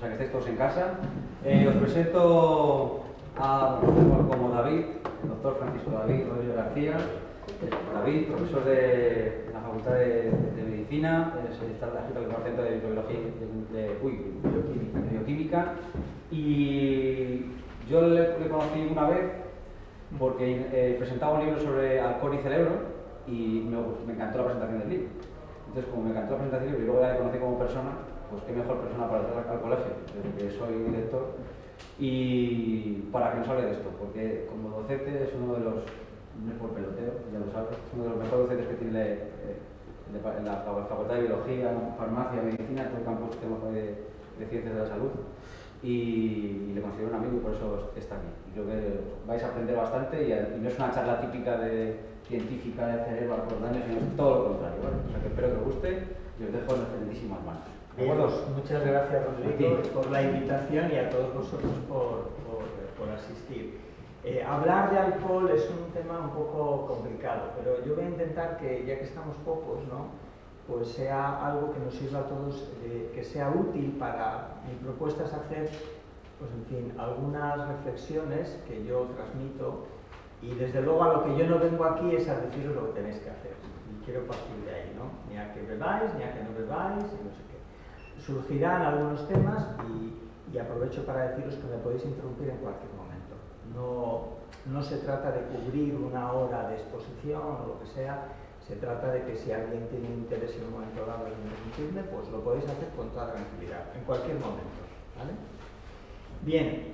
sea que estáis todos en casa. Os presento como David, el doctor Francisco David Rodríguez García. David, profesor de la Facultad de Medicina, está adscrito al Departamento de Bioquímica, y yo le conocí una vez porque presentaba un libro sobre alcohol y cerebro y me encantó la presentación del libro. Entonces, como me encantó la presentación del libro y luego ya le conocí como persona, pues qué mejor persona para entrar al colegio, desde que soy director, y para que nos hable de esto, porque como docente es uno de los, no es por peloteo, ya lo sabes, es uno de los mejores docentes que tiene en la Facultad de Biología, Farmacia, Medicina, todo el campus de Ciencias de la Salud, y le considero un amigo y por eso está aquí. Y creo que vais a aprender bastante y no es una charla típica científica de cerebro al daño, sino es todo lo contrario, ¿vale? O sea que espero que os guste y os dejo en excelentísimas manos. Bien, muchas gracias, Rodrigo, por la invitación y a todos vosotros por asistir. Hablar de alcohol es un tema un poco complicado, pero yo voy a intentar que, ya que estamos pocos, ¿no?, pues sea algo que nos sirva a todos, que sea útil para mi propuesta es hacer, pues en fin, algunas reflexiones que yo transmito, y desde luego a lo que yo no vengo aquí es a deciros lo que tenéis que hacer, y quiero partir de ahí, ¿no? Ni a que bebáis, ni a que no bebáis, y no sé qué. Surgirán algunos temas y aprovecho para deciros que me podéis interrumpir en cualquier momento. No se trata de cubrir una hora de exposición o lo que sea, se trata de que si alguien tiene interés en un momento dado en interrumpirme, pues lo podéis hacer con toda tranquilidad, en cualquier momento, ¿vale? Bien,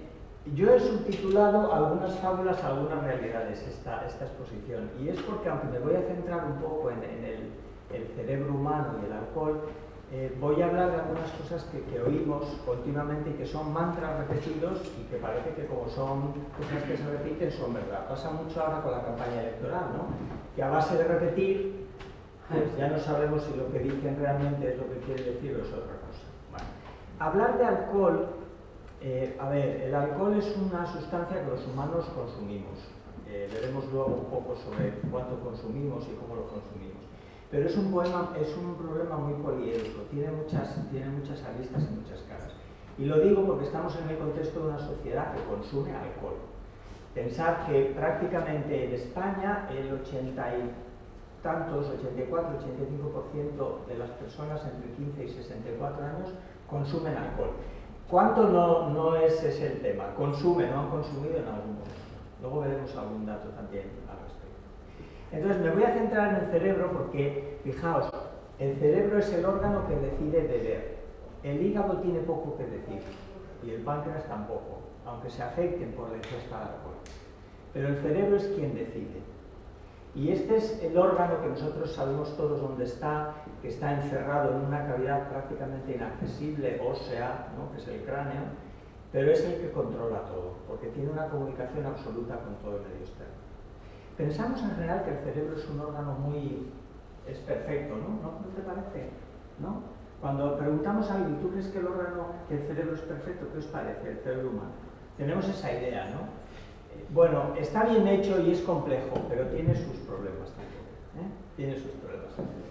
yo he subtitulado algunas fábulas, algunas realidades esta exposición, y es porque aunque me voy a centrar un poco en el cerebro humano y el alcohol, voy a hablar de algunas cosas que oímos continuamente y que son mantras repetidos y que parece que como son cosas que se repiten son verdad. Pasa mucho ahora con la campaña electoral, ¿no? Que a base de repetir, pues ya no sabemos si lo que dicen realmente es lo que quiere decir o es otra cosa. Bueno, hablar de alcohol, a ver, el alcohol es una sustancia que los humanos consumimos. Veremos luego un poco sobre cuánto consumimos y cómo lo consumimos. Pero es un problema muy poliédrico, tiene muchas aristas y muchas caras. Y lo digo porque estamos en el contexto de una sociedad que consume alcohol. Pensad que prácticamente en España el 84, 85% de las personas entre 15 y 64 años consumen alcohol. ¿Cuánto no es ese el tema? Consumen, no han consumido en algún momento. Luego veremos algún dato también al respecto. Entonces me voy a centrar en el cerebro porque, fijaos, el cerebro es el órgano que decide beber. El hígado tiene poco que decir y el páncreas tampoco, aunque se afecten por la ingesta de alcohol. Pero el cerebro es quien decide. Y este es el órgano que nosotros sabemos todos dónde está, que está encerrado en una cavidad prácticamente inaccesible, ósea, ¿no?, que es el cráneo, pero es el que controla todo, porque tiene una comunicación absoluta con todo el medio externo. Pensamos en general que el cerebro es un órgano es perfecto, ¿no? ¿No te parece? ¿No? Cuando preguntamos a alguien, ¿tú crees que el cerebro es perfecto? ¿Qué os parece el cerebro humano? Tenemos esa idea, ¿no? Bueno, está bien hecho y es complejo, pero tiene sus problemas también, ¿eh? Tiene sus problemas también.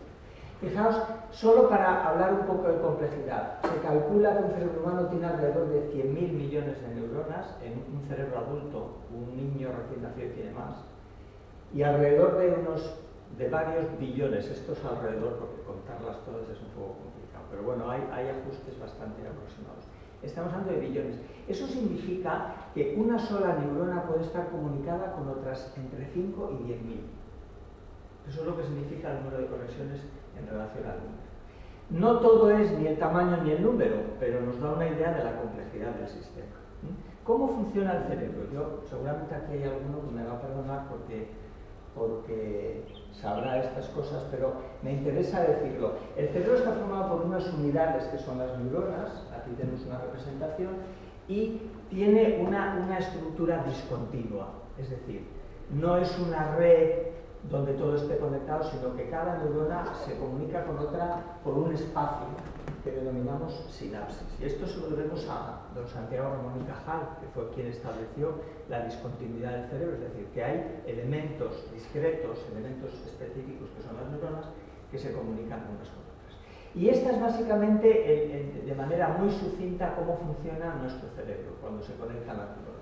Fijaos, solo para hablar un poco de complejidad, se calcula que un cerebro humano tiene alrededor de 100.000 millones de neuronas, en un cerebro adulto, un niño recién nacido tiene más, y alrededor de varios billones, esto es alrededor, porque contarlas todas es un poco complicado, pero bueno, hay ajustes bastante aproximados. Estamos hablando de billones. Eso significa que una sola neurona puede estar comunicada con otras entre 5 y 10.000. Eso es lo que significa el número de conexiones en relación al número. No todo es ni el tamaño ni el número, pero nos da una idea de la complejidad del sistema. ¿Cómo funciona el cerebro? Yo, seguramente aquí hay alguno que me va a perdonar porque sabrá estas cosas, pero me interesa decirlo. El cerebro está formado por unas unidades que son las neuronas, aquí tenemos una representación, y tiene una estructura discontinua, es decir, no es una red donde todo esté conectado, sino que cada neurona se comunica con otra por un espacio que denominamos sinapsis. Y esto se lo debemos a don Santiago Ramón y Cajal, que fue quien estableció la discontinuidad del cerebro, es decir, que hay elementos discretos, elementos específicos que son las neuronas, que se comunican unas con otras. Y esta es básicamente, de manera muy sucinta, cómo funciona nuestro cerebro cuando se conectan las neuronas.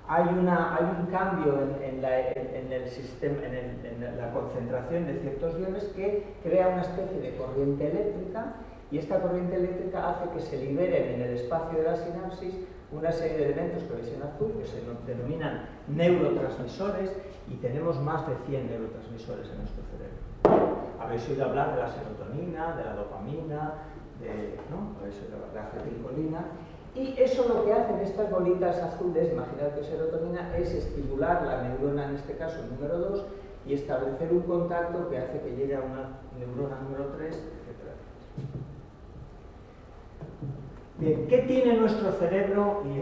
Hay un cambio en el sistema, en la concentración de ciertos iones que crea una especie de corriente eléctrica, y esta corriente eléctrica hace que se liberen en el espacio de la sinapsis una serie de elementos que veis en azul, que se denominan neurotransmisores, y tenemos más de 100 neurotransmisores en nuestro cerebro. Habéis oído hablar de la serotonina, de la dopamina, ¿no? Habéis oído hablar de la acetilcolina. Y eso lo que hacen estas bolitas azules, imaginad que serotonina, es estimular la neurona, en este caso el número 2, y establecer un contacto que hace que llegue a una neurona número 3, etc. Bien, ¿qué tiene nuestro cerebro? Y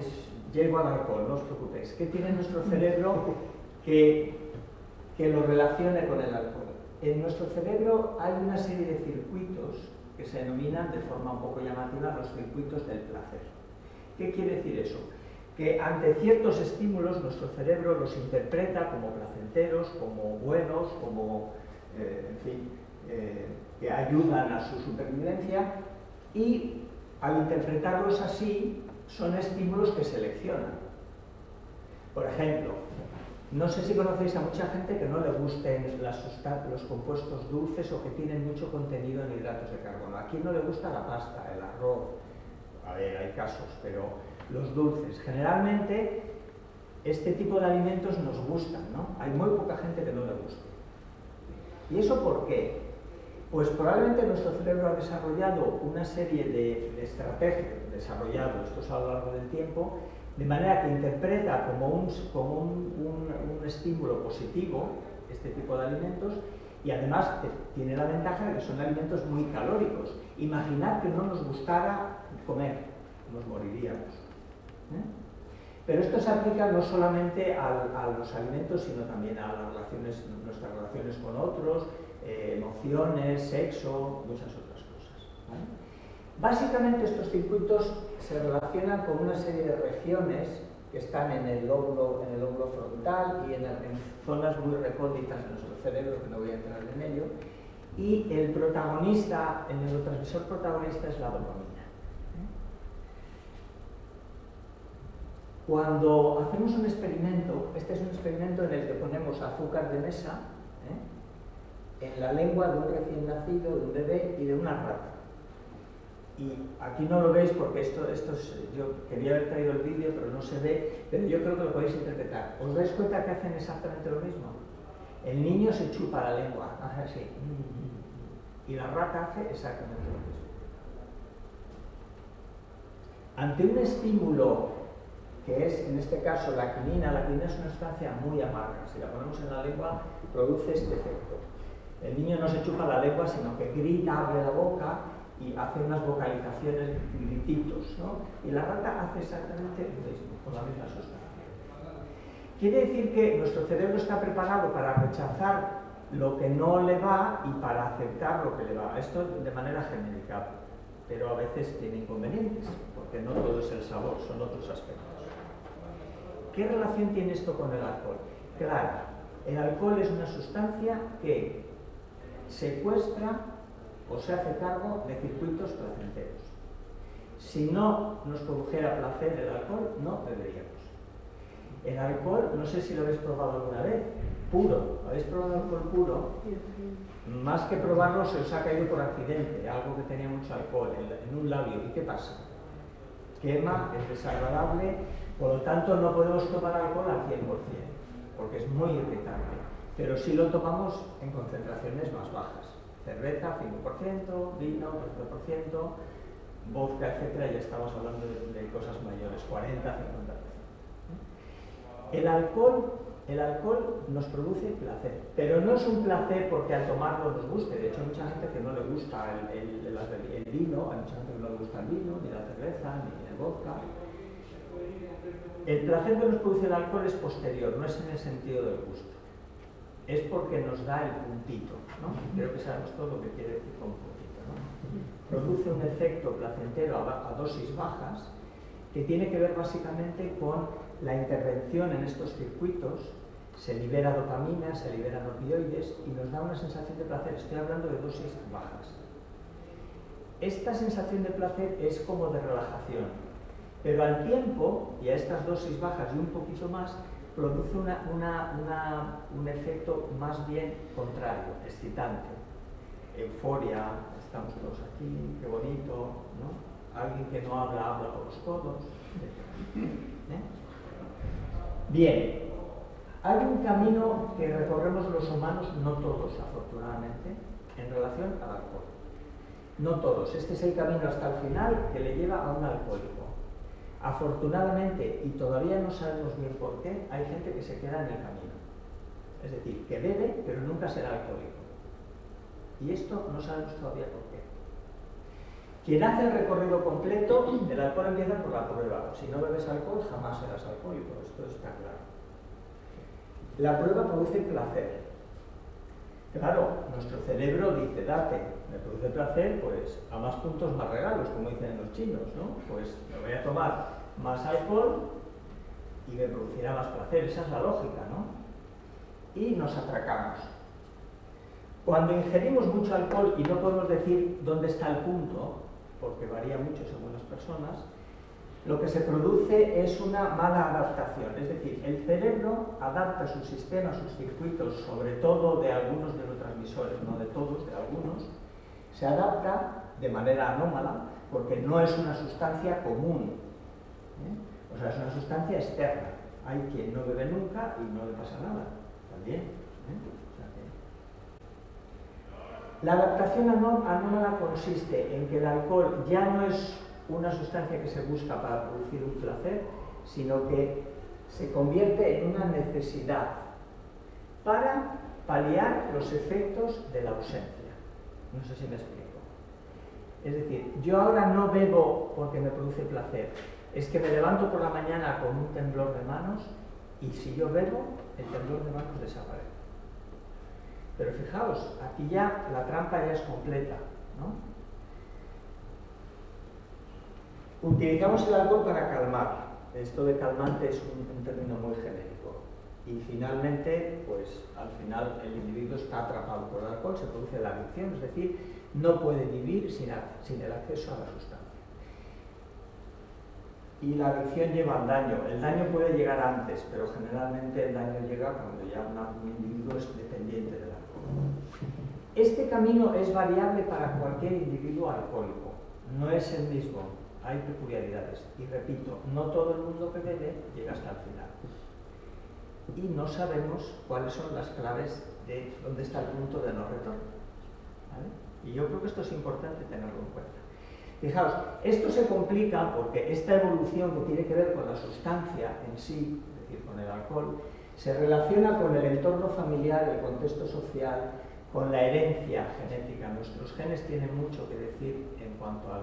llego al alcohol, no os preocupéis. ¿Qué tiene nuestro cerebro que lo relacione con el alcohol? En nuestro cerebro hay una serie de circuitos que se denominan de forma un poco llamativa los circuitos del placer. ¿Qué quiere decir eso? Que ante ciertos estímulos nuestro cerebro los interpreta como placenteros, como buenos, como, en fin, que ayudan a su supervivencia, y al interpretarlos así son estímulos que seleccionan. Por ejemplo, no sé si conocéis a mucha gente que no le gusten los compuestos dulces o que tienen mucho contenido en hidratos de carbono. ¿A quién no le gusta la pasta, el arroz? A ver, hay casos, pero los dulces. Generalmente, este tipo de alimentos nos gustan, ¿no? Hay muy poca gente que no le guste. ¿Y eso por qué? Pues probablemente nuestro cerebro ha desarrollado una serie de estrategias, esto es a lo largo del tiempo, de manera que interpreta como un estímulo positivo este tipo de alimentos, y además tiene la ventaja de que son alimentos muy calóricos. Imaginad que no nos gustara comer, nos moriríamos. Pero esto se aplica no solamente a los alimentos, sino también a las relaciones, nuestras relaciones con otros, emociones, sexo, muchas otras cosas, ¿vale? Básicamente estos circuitos se relacionan con una serie de regiones que están en el lóbulo frontal y en zonas muy recónditas de nuestro cerebro, que no voy a entrar en ello, y el protagonista, el neurotransmisor protagonista es la dopamina. Cuando hacemos un experimento, este es un experimento en el que ponemos azúcar de mesa en la lengua de un recién nacido, de un bebé y de una rata. Y aquí no lo veis porque esto es, yo quería haber traído el vídeo, pero no se ve, pero yo creo que lo podéis interpretar. ¿Os dais cuenta que hacen exactamente lo mismo? El niño se chupa la lengua, hace así, y la rata hace exactamente lo mismo. Ante un estímulo que es, en este caso, la quinina es una sustancia muy amarga. Si la ponemos en la lengua, produce este efecto. El niño no se chupa la lengua, sino que grita, abre la boca y hace unas vocalizaciones, grititos, ¿no? Y la rata hace exactamente lo mismo, con la misma sustancia. Quiere decir que nuestro cerebro está preparado para rechazar lo que no le va y para aceptar lo que le va. Esto de manera genérica, pero a veces tiene inconvenientes, porque no todo es el sabor, son otros aspectos. ¿Qué relación tiene esto con el alcohol? Claro, el alcohol es una sustancia que secuestra o se hace cargo de circuitos placenteros. Si no nos produjera placer el alcohol, no beberíamos. El alcohol, no sé si lo habéis probado alguna vez, puro. ¿Habéis probado alcohol puro? Más que probarlo, se os ha caído por accidente, algo que tenía mucho alcohol en un labio. ¿Y qué pasa? Quema, es desagradable, por lo tanto no podemos tomar alcohol al 100%, porque es muy irritante. Pero sí lo tomamos en concentraciones más bajas. Cerveza, 5%, vino, 13%, vodka, etc. Ya estamos hablando de cosas mayores, 40, 50%. El alcohol nos produce placer, pero no es un placer porque al tomarlo nos guste. De hecho, hay mucha gente que no le gusta el vino, hay mucha gente que no le gusta el vino, ni la cerveza, ni el vodka. El placer que nos produce el alcohol es posterior, no es en el sentido del gusto. Es porque nos da el puntito, ¿no? Creo que sabemos todo lo que quiere decir con puntito, ¿no? Produce un efecto placentero a dosis bajas que tiene que ver básicamente con la intervención en estos circuitos. Se libera dopamina, se liberan opioides y nos da una sensación de placer. Estoy hablando de dosis bajas. esta sensación de placer es como de relajación, pero al tiempo, y a estas dosis bajas y un poquito más, produce un efecto más bien contrario, excitante. Euforia, estamos todos aquí, qué bonito, ¿no? Alguien que no habla, habla por los codos, etc. Bien, hay un camino que recorremos los humanos, no todos, afortunadamente, en relación al alcohol. No todos. Este es el camino hasta el final que le lleva a un alcohólico. Afortunadamente, y todavía no sabemos bien por qué, hay gente que se queda en el camino. Es decir, que bebe, pero nunca será alcohólico. Y esto no sabemos todavía por qué. Quien hace el recorrido completo, el alcohol empieza por la prueba. Si no bebes alcohol, jamás serás alcohólico. Esto está claro. La prueba produce placer. Claro, nuestro cerebro dice, date, me produce placer, pues a más puntos más regalos, como dicen los chinos, ¿no? Pues me voy a tomar más alcohol y me producirá más placer. Esa es la lógica, ¿no? Y nos atracamos. Cuando ingerimos mucho alcohol, y no podemos decir dónde está el punto, porque varía mucho según las personas, lo que se produce es una mala adaptación. Es decir, el cerebro adapta su sistema, sus circuitos, sobre todo de algunos neurotransmisores, no de todos, de algunos, se adapta de manera anómala, porque no es una sustancia común. O sea, es una sustancia externa. Hay quien no bebe nunca y no le pasa nada, también. La adaptación anómala consiste en que el alcohol ya no es una sustancia que se busca para producir un placer, sino que se convierte en una necesidad para paliar los efectos de la ausencia. No sé si me explico. Es decir, yo ahora no bebo porque me produce placer, es que me levanto por la mañana con un temblor de manos y si yo bebo, el temblor de manos desaparece. Pero fijaos, aquí ya la trampa ya es completa, ¿no? Utilizamos el alcohol para calmar. Esto de calmante es un término muy genérico. Y finalmente, pues al final el individuo está atrapado por el alcohol, se produce la adicción, es decir, no puede vivir sin el acceso a la sustancia. Y la adicción lleva al daño. El daño puede llegar antes, pero generalmente el daño llega cuando ya un individuo es dependiente del alcohol. Este camino es variable para cualquier individuo alcohólico, no es el mismo, hay peculiaridades. Y repito, no todo el mundo que bebe llega hasta el final. Y no sabemos cuáles son las claves de dónde está el punto de no retorno. ¿Vale? Y yo creo que esto es importante tenerlo en cuenta. Fijaos, esto se complica porque esta evolución que tiene que ver con la sustancia en sí, es decir, con el alcohol, se relaciona con el entorno familiar, el contexto social, con la herencia genética. Nuestros genes tienen mucho que decir en cuanto a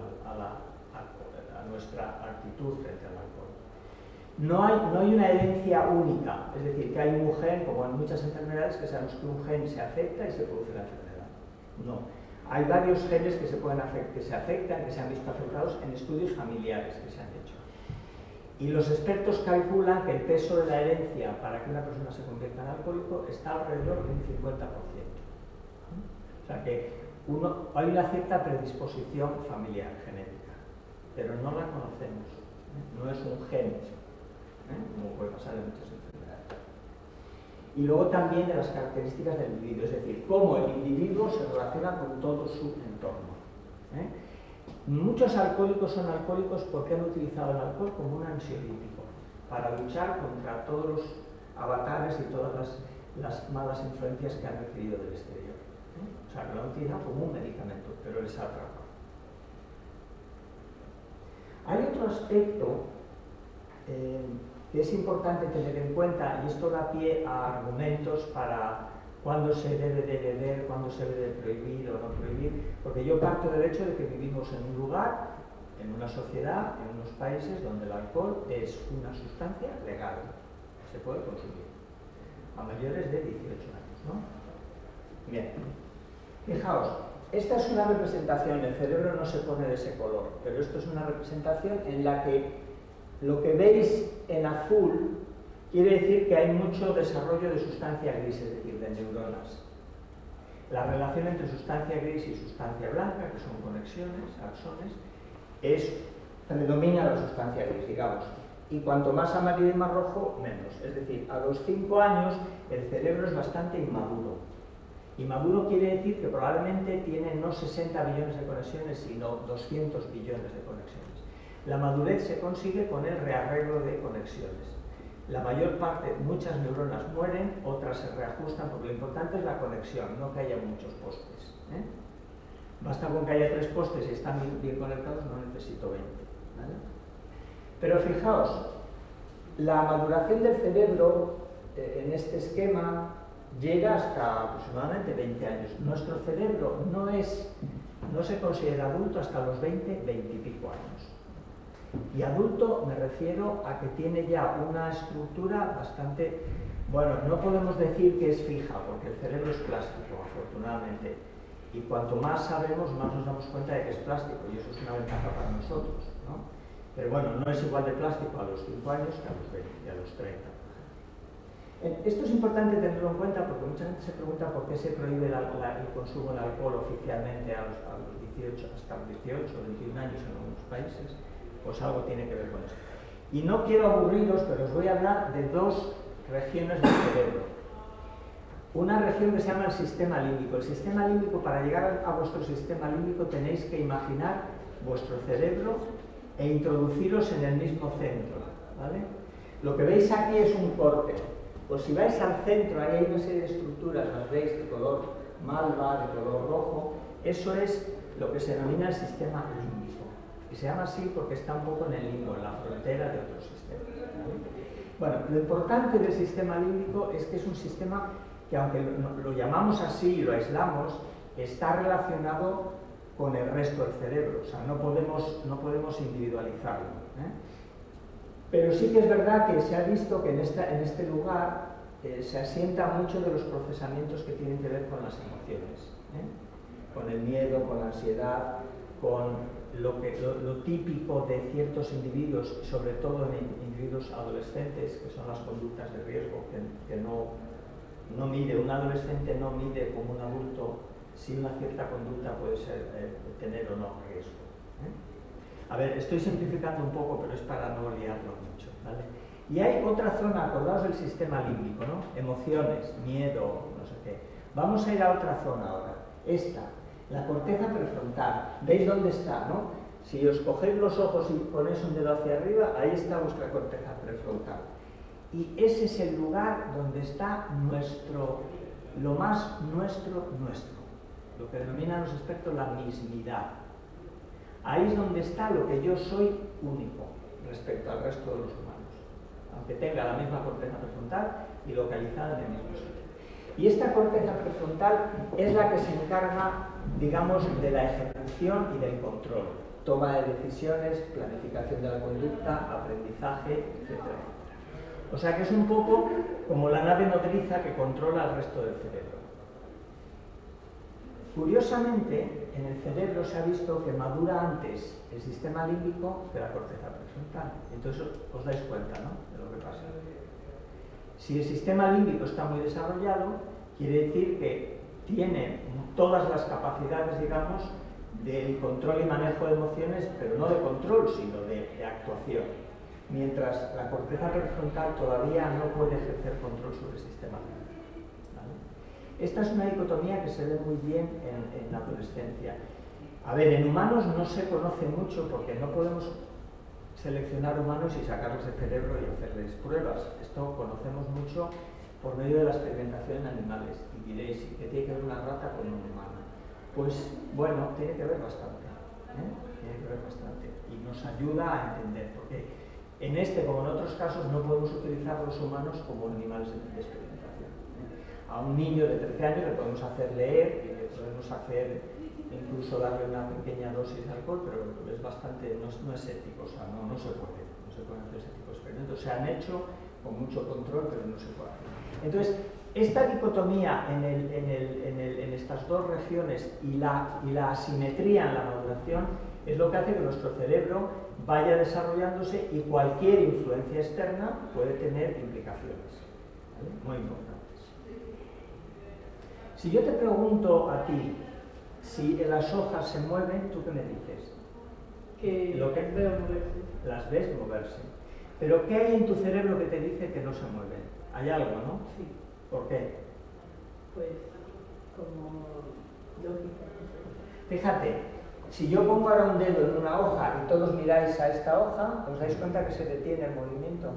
nuestra actitud frente al alcohol. No hay una herencia única, es decir, que hay un gen, como en muchas enfermedades, que sabemos que un gen se afecta y se produce la enfermedad. No. Hay varios genes que se afectan, que se han visto afectados en estudios familiares que se han hecho. Y los expertos calculan que el peso de la herencia para que una persona se convierta en alcohólico está alrededor de un 50%. O sea que hay una cierta predisposición familiar, genética, pero no la conocemos. No es un gen, como puede pasar en muchas enfermedades. Y luego también de las características del individuo, es decir, cómo el individuo se relaciona con todo su entorno. Muchos alcohólicos son alcohólicos porque han utilizado el alcohol como un ansiolítico, para luchar contra todos los avatares y todas las malas influencias que han recibido del exterior. O sea, que lo han utilizado como un medicamento, pero les ha atrapado. Hay otro aspecto que es importante tener en cuenta, y esto da pie a argumentos para cuándo se debe de beber, cuándo se debe de prohibir o no prohibir, porque yo parto del hecho de que vivimos en un lugar, en una sociedad, en unos países donde el alcohol es una sustancia legal, se puede consumir, a mayores de 18 años, ¿no? Bien, fijaos, esta es una representación, el cerebro no se pone de ese color, pero esto es una representación en la que lo que veis en azul quiere decir que hay mucho desarrollo de sustancia gris, es decir, de neuronas. La relación entre sustancia gris y sustancia blanca, que son conexiones, axones, predomina la sustancia gris, digamos. Y cuanto más amarillo y más rojo, menos. Es decir, a los 5 años el cerebro es bastante inmaduro. Inmaduro quiere decir que probablemente tiene no 60 billones de conexiones, sino 200 billones de conexiones. La madurez se consigue con el rearreglo de conexiones. La mayor parte, muchas neuronas mueren, otras se reajustan, porque lo importante es la conexión, no que haya muchos postes. Basta con que haya 3 postes y están bien conectados, no necesito 20. ¿Vale? Pero fijaos, la maduración del cerebro en este esquema llega hasta aproximadamente 20 años. Nuestro cerebro no se considera adulto hasta los 20, 20 y pico años. Y adulto me refiero a que tiene ya una estructura bastante... Bueno, no podemos decir que es fija, porque el cerebro es plástico, afortunadamente. Y cuanto más sabemos, más nos damos cuenta de que es plástico, y eso es una ventaja para nosotros, ¿no? Pero bueno, no es igual de plástico a los 5 años que a los 20 y a los 30. Esto es importante tenerlo en cuenta porque mucha gente se pregunta por qué se prohíbe el consumo de alcohol oficialmente a los 18, hasta los 18 o 21 años en algunos países. Pues algo tiene que ver con esto. Y no quiero aburriros, pero os voy a hablar de 2 regiones del cerebro. Una región que se llama el sistema límbico. El sistema límbico, para llegar a vuestro sistema límbico tenéis que imaginar vuestro cerebro e introduciros en el mismo centro, ¿vale? Lo que veis aquí es un corte. Pues si vais al centro, ahí hay una serie de estructuras, las veis de color malva, de color rojo. Eso es lo que se denomina el sistema límbico. Y se llama así porque está un poco en el limbo, en la frontera de otros sistemas, ¿vale? Bueno, lo importante del sistema límbico es que es un sistema que, aunque lo llamamos así y lo aislamos, está relacionado con el resto del cerebro. O sea, no podemos individualizarlo, Pero sí que es verdad que se ha visto que en este lugar se asienta mucho de los procesamientos que tienen que ver con las emociones, con el miedo, con la ansiedad, con lo típico de ciertos individuos, sobre todo en individuos adolescentes, que son las conductas de riesgo, que no mide, un adolescente no mide como un adulto si una cierta conducta puede tener o no riesgo. A ver, estoy simplificando un poco, pero es para no liarlo mucho, ¿vale? Y hay otra zona, acordaos del sistema límbico, ¿no? Emociones, miedo, no sé qué. Vamos a ir a otra zona ahora. Esta, la corteza prefrontal. ¿Veis dónde está, no? Si os cogéis los ojos y ponéis un dedo hacia arriba, ahí está vuestra corteza prefrontal. Y ese es el lugar donde está lo más nuestro. Lo que denominan los expertos la mismidad. Ahí es donde está lo que yo soy único respecto al resto de los humanos, aunque tenga la misma corteza prefrontal y localizada en el mismo sitio. Y esta corteza prefrontal es la que se encarga, digamos, de la ejecución y del control, toma de decisiones, planificación de la conducta, aprendizaje, etc. O sea que es un poco como la nave nodriza que controla el resto del cerebro. Curiosamente, en el cerebro se ha visto que madura antes el sistema límbico que la corteza prefrontal. Entonces os dais cuenta, ¿no?, de lo que pasa. Si el sistema límbico está muy desarrollado, quiere decir que tiene todas las capacidades, digamos, del control y manejo de emociones, pero no de control, sino de actuación. Mientras la corteza prefrontal todavía no puede ejercer control sobre el sistema límbico. Esta es una dicotomía que se ve muy bien en la adolescencia. A ver, en humanos no se conoce mucho porque no podemos seleccionar humanos y sacarlos del cerebro y hacerles pruebas. Esto conocemos mucho por medio de la experimentación en animales. Y diréis, ¿qué tiene que ver una rata con un humano? Pues, bueno, tiene que ver bastante. Tiene que ver bastante. Y nos ayuda a entender, porque en este, como en otros casos, no podemos utilizar los humanos como animales de experimentación. A un niño de 13 años le podemos hacer leer y le podemos hacer incluso darle una pequeña dosis de alcohol, pero es bastante, no es ético, o sea, no se puede hacer ese tipo de experimentos. Se han hecho con mucho control, pero no se puede hacer. Entonces, esta dicotomía en estas dos regiones y la asimetría en la maduración es lo que hace que nuestro cerebro vaya desarrollándose y cualquier influencia externa puede tener implicaciones, ¿vale?, muy importantes. Si yo te pregunto a ti si las hojas se mueven, ¿tú qué me dices? Que Lo que veo moverse. las ves moverse. Pero ¿qué hay en tu cerebro que te dice que no se mueven? Hay algo, ¿no? Sí, ¿Por qué? pues como lógica. Fíjate, si yo pongo ahora un dedo en una hoja y todos miráis a esta hoja, os dais cuenta que se detiene el movimiento.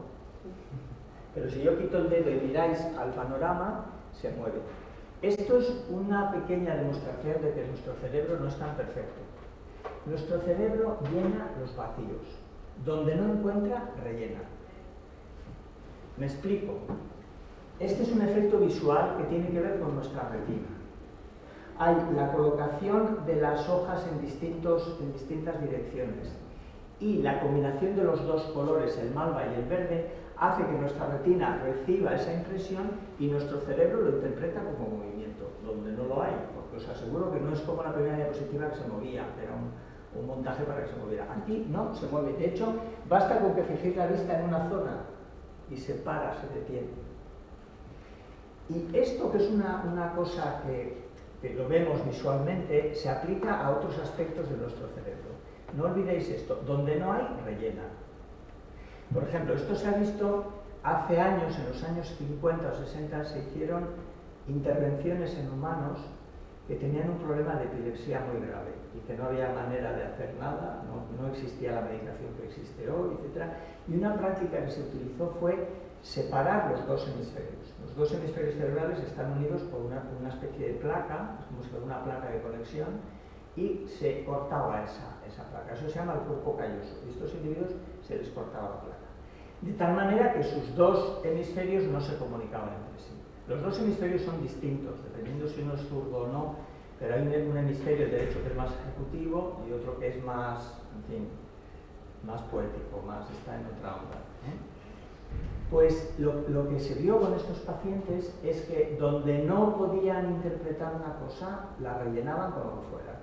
Pero si yo quito el dedo y miráis al panorama, se mueve. Esto es una pequeña demostración de que nuestro cerebro no es tan perfecto. Nuestro cerebro llena los vacíos. Donde no encuentra, rellena. Me explico. Este es un efecto visual que tiene que ver con nuestra retina. Hay la colocación de las hojas en distintas direcciones. Y la combinación de los dos colores, el malva y el verde, hace que nuestra retina reciba esa impresión y nuestro cerebro lo interpreta como movimiento, donde no lo hay, porque os aseguro que no es como la primera diapositiva que se movía, era un montaje para que se moviera. Aquí no se mueve, de hecho, basta con que fijéis la vista en una zona y se para, se detiene. Y esto, que es una cosa que lo vemos visualmente, se aplica a otros aspectos de nuestro cerebro. No olvidéis esto, donde no hay, rellena. Por ejemplo, esto se ha visto hace años, en los años 50 o 60, se hicieron intervenciones en humanos que tenían un problema de epilepsia muy grave y que no había manera de hacer nada, no existía la medicación que existe hoy, etc. Y una práctica que se utilizó fue separar los dos hemisferios. Los dos hemisferios cerebrales están unidos por una especie de placa, como si fuera una placa de conexión, y se cortaba esa placa. Eso se llama el cuerpo calloso. Y estos individuos se les cortaba la placa. De tal manera que sus dos hemisferios no se comunicaban entre sí. Los dos hemisferios son distintos, dependiendo si uno es zurdo o no, pero hay un hemisferio derecho que es más ejecutivo y otro que es más, en fin, más poético, está en otra onda. Pues lo que se vio con estos pacientes es que donde no podían interpretar una cosa, la rellenaban con lo que fuera.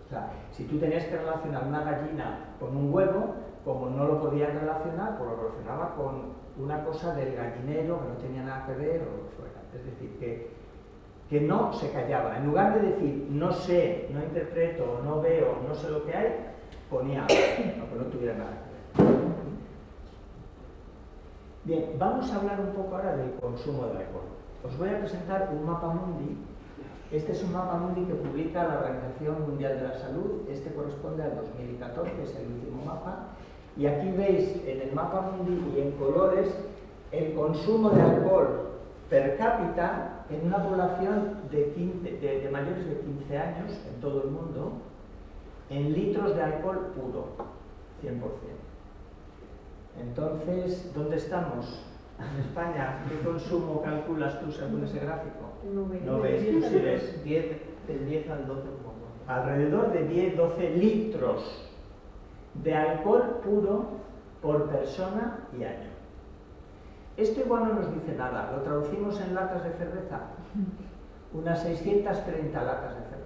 O sea, si tú tenías que relacionar una gallina con un huevo, como no lo podían relacionar, pues lo relacionaba con una cosa del gallinero que no tenía nada que ver o lo que fuera. Es decir, que no se callaba. En lugar de decir no sé, no interpreto, no veo, no sé lo que hay, ponía algo, aunque no tuviera nada que ver. Bien, vamos a hablar un poco ahora del consumo de alcohol. Os voy a presentar un mapa mundi. Este es un mapa mundi que publica la Organización Mundial de la Salud. Este corresponde al 2014, es el último mapa. Y aquí veis en el mapa mundi y en colores el consumo de alcohol per cápita en una población de mayores de 15 años en todo el mundo, en litros de alcohol puro, 100%. Entonces, ¿dónde estamos? En España, ¿qué consumo calculas tú según ese gráfico? No ves, tú sí ves. Del 10 al 12. Alrededor de 10-12 litros de alcohol puro por persona y año. Esto igual no nos dice nada, lo traducimos en latas de cerveza, unas 630 latas de cerveza.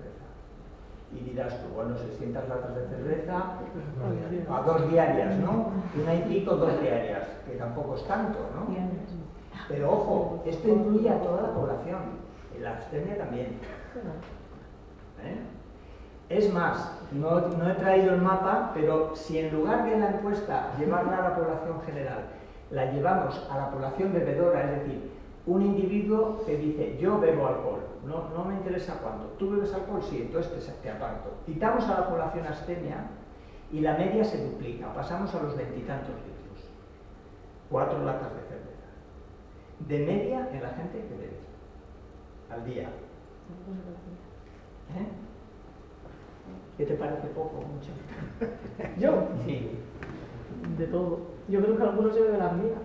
Y dirás tú, bueno, 600 latas de cerveza a 2 diarias, ¿no? Una y pico, 2 diarias, que tampoco es tanto, ¿no? Pero ojo, esto incluye a toda la población, y la abstemia también. Es más, no he traído el mapa, pero si en lugar de la encuesta llevarla a la población general, la llevamos a la población bebedora, es decir, un individuo que dice, yo bebo alcohol, no me interesa cuánto, ¿tú bebes alcohol? Sí, entonces te aparto. Quitamos a la población abstemia y la media se duplica, pasamos a los 20 y tantos litros, 4 latas de cerveza. De media en la gente que bebe, al día. ¿Qué te parece poco o mucho? ¿Yo? Sí. De todo. Yo creo que algunos se beben las mías.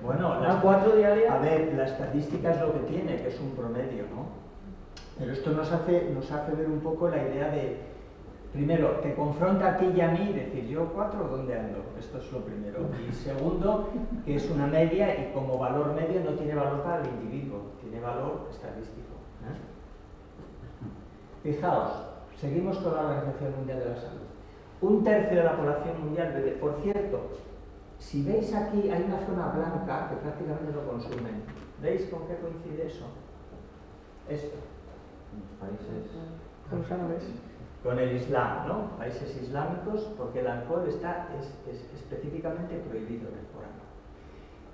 Bueno, las 4 diarias. A ver, la estadística es lo que tiene, que es un promedio, ¿no? Pero esto nos hace ver un poco la idea de, primero, te confronta a ti y a mí, decir, yo 4, ¿dónde ando? Esto es lo primero. Y segundo, que es una media y como valor medio no tiene valor para el individuo, tiene valor estadístico. Fijaos, seguimos con la Organización Mundial de la Salud. 1/3 de la población mundial bebe. Por cierto, si veis aquí hay una zona blanca que prácticamente no consumen. ¿Veis con qué coincide eso? Esto. Países. Con los árabes. Con el Islam, ¿no? Países islámicos, porque el alcohol está específicamente prohibido en el Corán.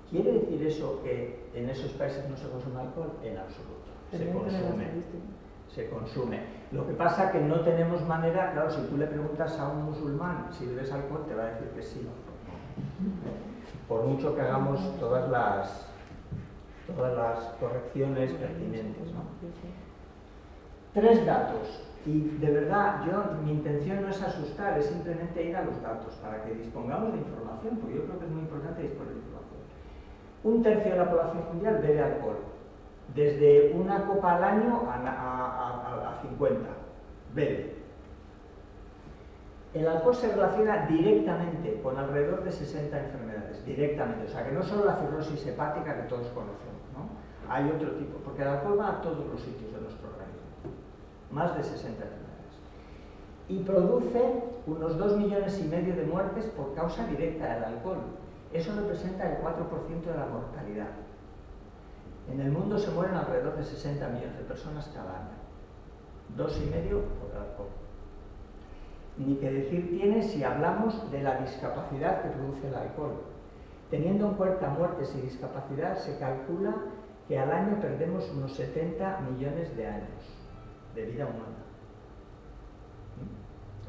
¿Quiere decir eso que en esos países no se consume alcohol? En absoluto. Se consume. Lo que pasa es que no tenemos manera, claro, si tú le preguntas a un musulmán si bebes alcohol, te va a decir que sí. Por mucho que hagamos todas las correcciones pertinentes, ¿no? 3 datos. Y de verdad, mi intención no es asustar, es simplemente ir a los datos para que dispongamos de información, porque yo creo que es muy importante disponer de información. 1/3 de la población mundial bebe alcohol, desde una copa al año a 50, bebe. El alcohol se relaciona directamente con alrededor de 60 enfermedades, directamente, o sea que no solo la cirrosis hepática que todos conocemos, ¿no? Hay otro tipo, porque el alcohol va a todos los sitios de nuestro organismo, más de 60 enfermedades, y produce unos 2,5 millones de muertes por causa directa del alcohol. Eso representa el 4% de la mortalidad. En el mundo se mueren alrededor de 60 millones de personas cada año, 2,5 por el alcohol. Ni que decir tiene si hablamos de la discapacidad que produce el alcohol. Teniendo en cuenta muertes y discapacidad, se calcula que al año perdemos unos 70 millones de años de vida humana.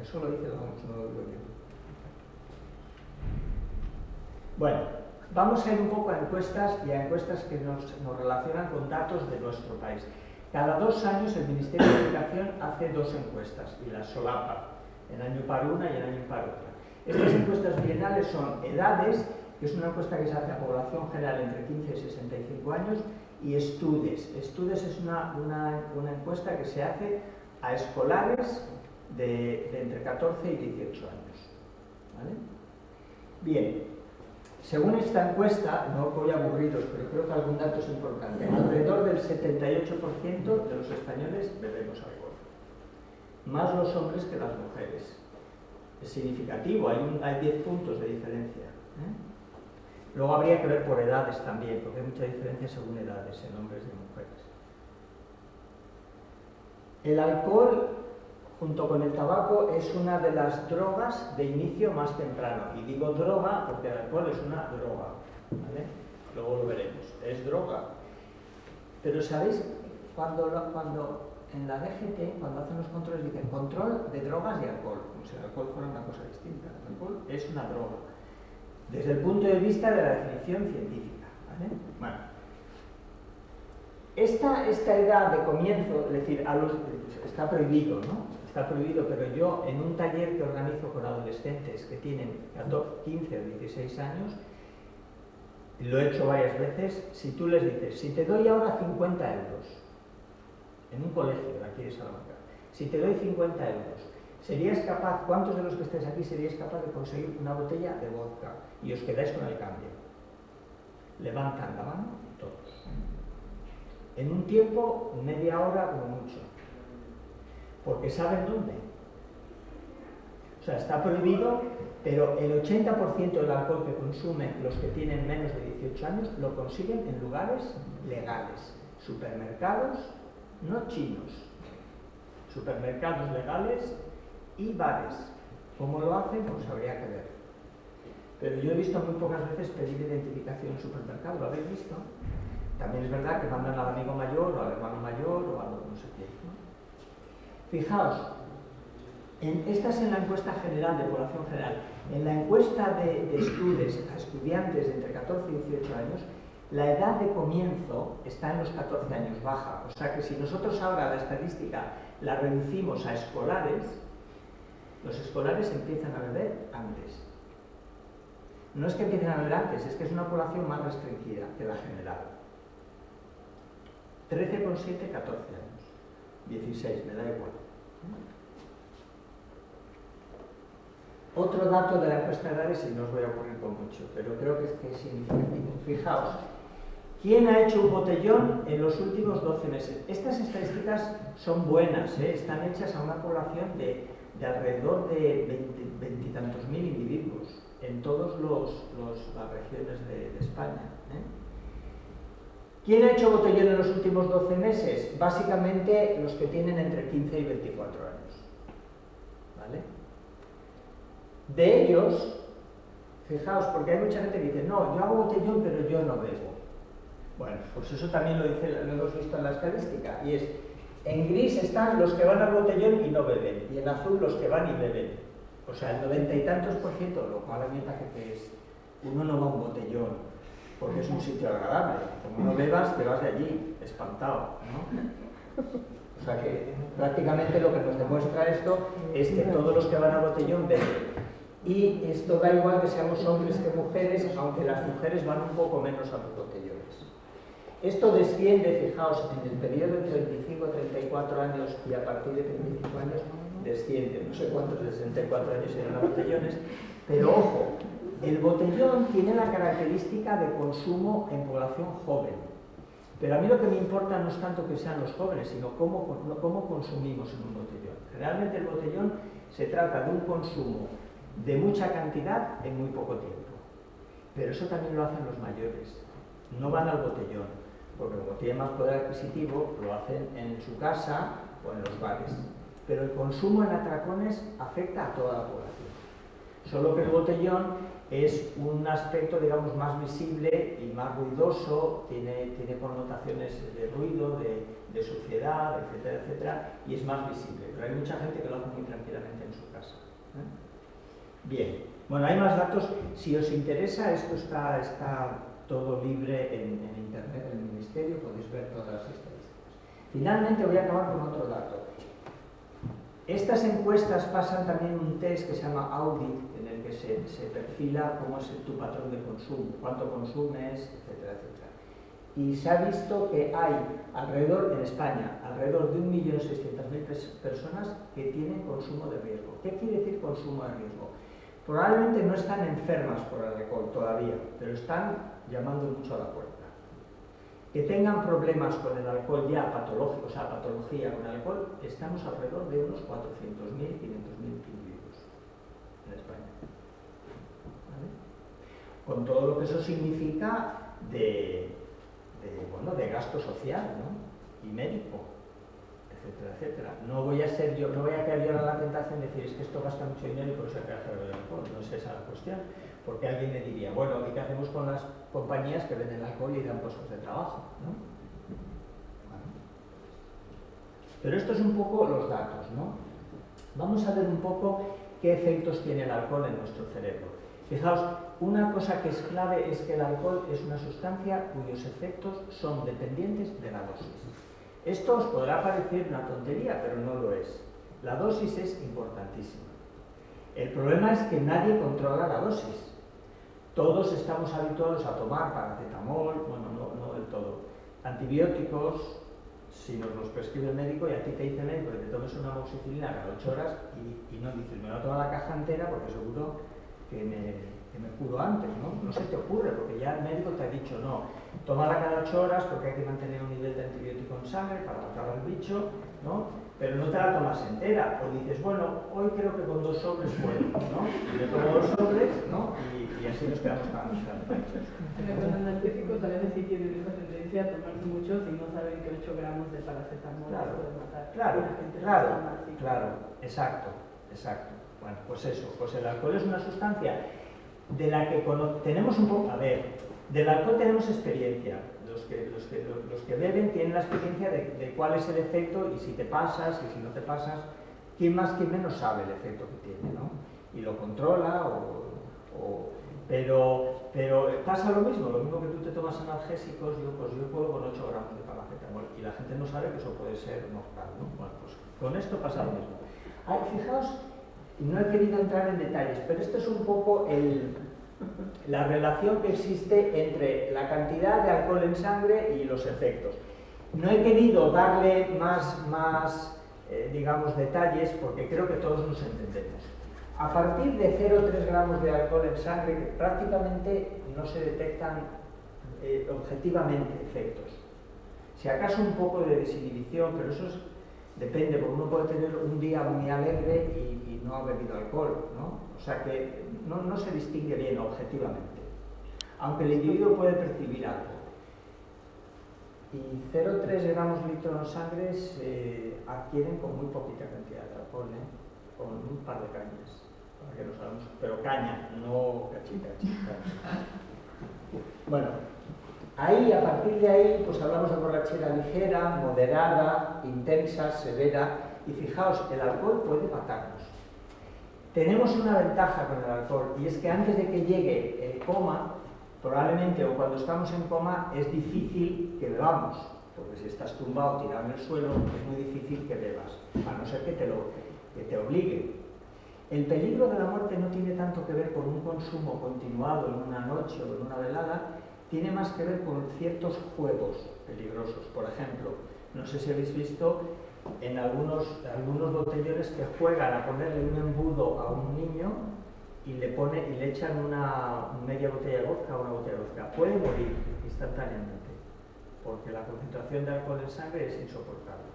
Eso lo dice la OMS, no lo digo yo. Bueno, vamos a ir un poco a encuestas y a encuestas que nos relacionan con datos de nuestro país. Cada 2 años el Ministerio de Educación hace 2 encuestas y las solapa, en año par una y en año par otra. Estas encuestas bienales son edades, que es una encuesta que se hace a población general entre 15 y 65 años, y estudes. Estudes es una encuesta que se hace a escolares de entre 14 y 18 años. ¿Vale? Bien, según esta encuesta, no voy a aburriros, pero creo que algún dato es importante. Alrededor del 78% de los españoles bebemos alcohol. Más los hombres que las mujeres. Es significativo, hay 10 puntos de diferencia. Luego habría que ver por edades también, porque hay mucha diferencia según edades, en hombres y mujeres. El alcohol, junto con el tabaco, es una de las drogas de inicio más temprano. Y digo droga porque el alcohol es una droga, ¿vale? Luego lo veremos. Es droga. Pero ¿sabéis? Cuando en la DGT, cuando hacen los controles, dicen control de drogas y alcohol, como si el alcohol fuera una cosa distinta. El alcohol es una droga, desde el punto de vista de la definición científica, ¿vale? Bueno, esta edad de comienzo, es decir, está prohibido, ¿no? Está prohibido, pero yo en un taller que organizo con adolescentes que tienen 14, 15 o 16 años, lo he hecho varias veces, si tú les dices, si te doy ahora 50 euros, en un colegio de aquí de Salamanca, si te doy 50 euros, ¿serías capaz, cuántos de los que estáis aquí seríais capaz de conseguir una botella de vodka y os quedáis con el cambio? Levantan la mano todos. En un tiempo, media hora como mucho. Porque ¿saben dónde? O sea, está prohibido, pero el 80% del alcohol que consumen los que tienen menos de 18 años lo consiguen en lugares legales. Supermercados, no chinos. Supermercados legales y bares. ¿Cómo lo hacen? Pues habría que ver. Pero yo he visto muy pocas veces pedir identificación en supermercado, ¿lo habéis visto? También es verdad que mandan al amigo mayor o al hermano mayor o a no sé qué, ¿no? Fijaos, esta es en la encuesta general de población general. En la encuesta de estudios a estudiantes de entre 14 y 18 años, la edad de comienzo está en los 14 años, baja. O sea que si nosotros ahora la estadística la reducimos a escolares, los escolares empiezan a beber antes. No es que empiecen a beber antes, es que es una población más restringida que la general. 13,7, 14 años. 16, me da igual. Otro dato de la encuesta de edades, y no os voy a aburrir con mucho, pero creo que es significativo. Fijaos, ¿quién ha hecho un botellón en los últimos 12 meses? Estas estadísticas son buenas, están hechas a una población de alrededor de 20 y tantos mil individuos en todas las regiones de España. ¿Quién ha hecho botellón en los últimos 12 meses? Básicamente los que tienen entre 15 y 24 años. ¿Vale? De ellos, fijaos, porque hay mucha gente que dice, no, yo hago botellón pero yo no bebo. Bueno, pues eso también lo hemos visto en la estadística, y es, en gris están los que van al botellón y no beben, y en azul los que van y beben. O sea, el 90 y tantos %, lo cual a mí me parece que es, uno no va a un botellón porque es un sitio agradable. Como no bebas, te vas de allí, espantado, ¿no? O sea que prácticamente lo que nos demuestra esto es que todos los que van al botellón beben. Y esto da igual que seamos hombres que mujeres, aunque las mujeres van un poco menos a los botellones. Esto desciende, fijaos, en el periodo de 25 a 34 años y a partir de 35 años desciende. No sé cuántos de 64 años eran a botellones, pero ojo, el botellón tiene la característica de consumo en población joven. Pero a mí lo que me importa no es tanto que sean los jóvenes, sino cómo consumimos en un botellón. Generalmente el botellón se trata de un consumo de mucha cantidad en muy poco tiempo. Pero eso también lo hacen los mayores. No van al botellón, porque como tienen más poder adquisitivo, lo hacen en su casa o en los bares. Pero el consumo en atracones afecta a toda la población. Solo que el botellón es un aspecto, digamos, más visible y más ruidoso, tiene connotaciones de ruido, de suciedad, etcétera, etcétera, y es más visible. Pero hay mucha gente que lo hace muy tranquilamente en su casa. Bien, bueno, hay más datos. Si os interesa, esto está todo libre en internet, en el Ministerio, podéis ver todas las estadísticas. Finalmente voy a acabar con otro dato. Estas encuestas pasan también un test que se llama Audit, en el que se perfila cómo es tu patrón de consumo, cuánto consumes, etcétera, etcétera. Y se ha visto que hay en España, alrededor de 1.600.000 personas que tienen consumo de riesgo. ¿Qué quiere decir consumo de riesgo? Probablemente no están enfermas por el alcohol todavía, pero están llamando mucho a la puerta. Que tengan problemas con el alcohol ya patológicos, o sea, patología con el alcohol, estamos alrededor de unos 400.000, 500.000 individuos en España. ¿Vale? Con todo lo que eso significa de gasto social, ¿no? Y médico, etcétera, etcétera. No voy a caer yo en la tentación de decir, es que esto gasta mucho dinero y por eso hay que dejar el alcohol. No es esa la cuestión. Porque alguien me diría, bueno, ¿y qué hacemos con las compañías que venden alcohol y dan puestos de trabajo? ¿No? Bueno. Pero esto es un poco los datos, ¿no? Vamos a ver un poco qué efectos tiene el alcohol en nuestro cerebro. Fijaos, una cosa que es clave es que el alcohol es una sustancia cuyos efectos son dependientes de la dosis. Esto os podrá parecer una tontería, pero no lo es. La dosis es importantísima. El problema es que nadie controla la dosis. Todos estamos habituados a tomar paracetamol, bueno, no del todo, antibióticos, si nos los prescribe el médico, y a ti te dice el médico que te tomes una amoxicilina cada 8 horas y no dices, me voy a tomar la caja entera porque seguro que me curo antes, ¿no? No se te ocurre, porque ya el médico te ha dicho, no, tómala cada 8 horas porque hay que mantener un nivel de antibiótico en sangre para matar al bicho, ¿no? Pero no te la tomas entera, o dices, bueno, hoy creo que con 2 sobres puedo, ¿no? Y le tomo 2 sobres, ¿no? Y así nos quedamos tan satisfechos. Los analgésicos a veces sí tienen esa tendencia a tomarse mucho si no saben que 8 gramos de paracetamol puede matar. Claro, exacto. Bueno, pues eso, pues el alcohol es una sustancia de la que tenemos un poco, del alcohol tenemos experiencia. Los que beben tienen la experiencia de cuál es el efecto y si te pasas y si no te pasas, quién más, quién menos sabe el efecto que tiene, ¿no? Y lo controla, pero pasa lo mismo que tú te tomas analgésicos, yo puedo con 8 gramos de paracetamol y la gente no sabe que eso puede ser mortal, ¿no? Bueno, pues con esto pasa lo mismo. Fijaos, no he querido entrar en detalles, pero esto es un poco la relación que existe entre la cantidad de alcohol en sangre y los efectos. No he querido darle más digamos, detalles porque creo que todos nos entendemos. A partir de 0,3 gramos de alcohol en sangre prácticamente no se detectan objetivamente efectos. Si acaso un poco de desinhibición, pero eso depende, porque uno puede tener un día muy alegre y no ha bebido alcohol, ¿no? O sea que no se distingue bien objetivamente, aunque el individuo puede percibir algo. Y 0,3 gramos litro en sangre se adquieren con muy poquita cantidad de alcohol, con un par de cañas, para que nos hagamos, pero caña, no cachita. Bueno, ahí, a partir de ahí, pues hablamos de borrachera ligera, moderada, intensa, severa, y fijaos, el alcohol puede matarnos. Tenemos una ventaja con el alcohol, y es que antes de que llegue el coma, probablemente, o cuando estamos en coma, es difícil que bebamos, porque si estás tumbado, tirado en el suelo, es muy difícil que bebas, a no ser que te obligue. El peligro de la muerte no tiene tanto que ver con un consumo continuado en una noche o en una velada, tiene más que ver con ciertos juegos peligrosos. Por ejemplo, no sé si habéis visto en algunos botellones que juegan a ponerle un embudo a un niño y le echan una media botella de vodka o una botella de vodka. Puede morir instantáneamente, porque la concentración de alcohol en sangre es insoportable.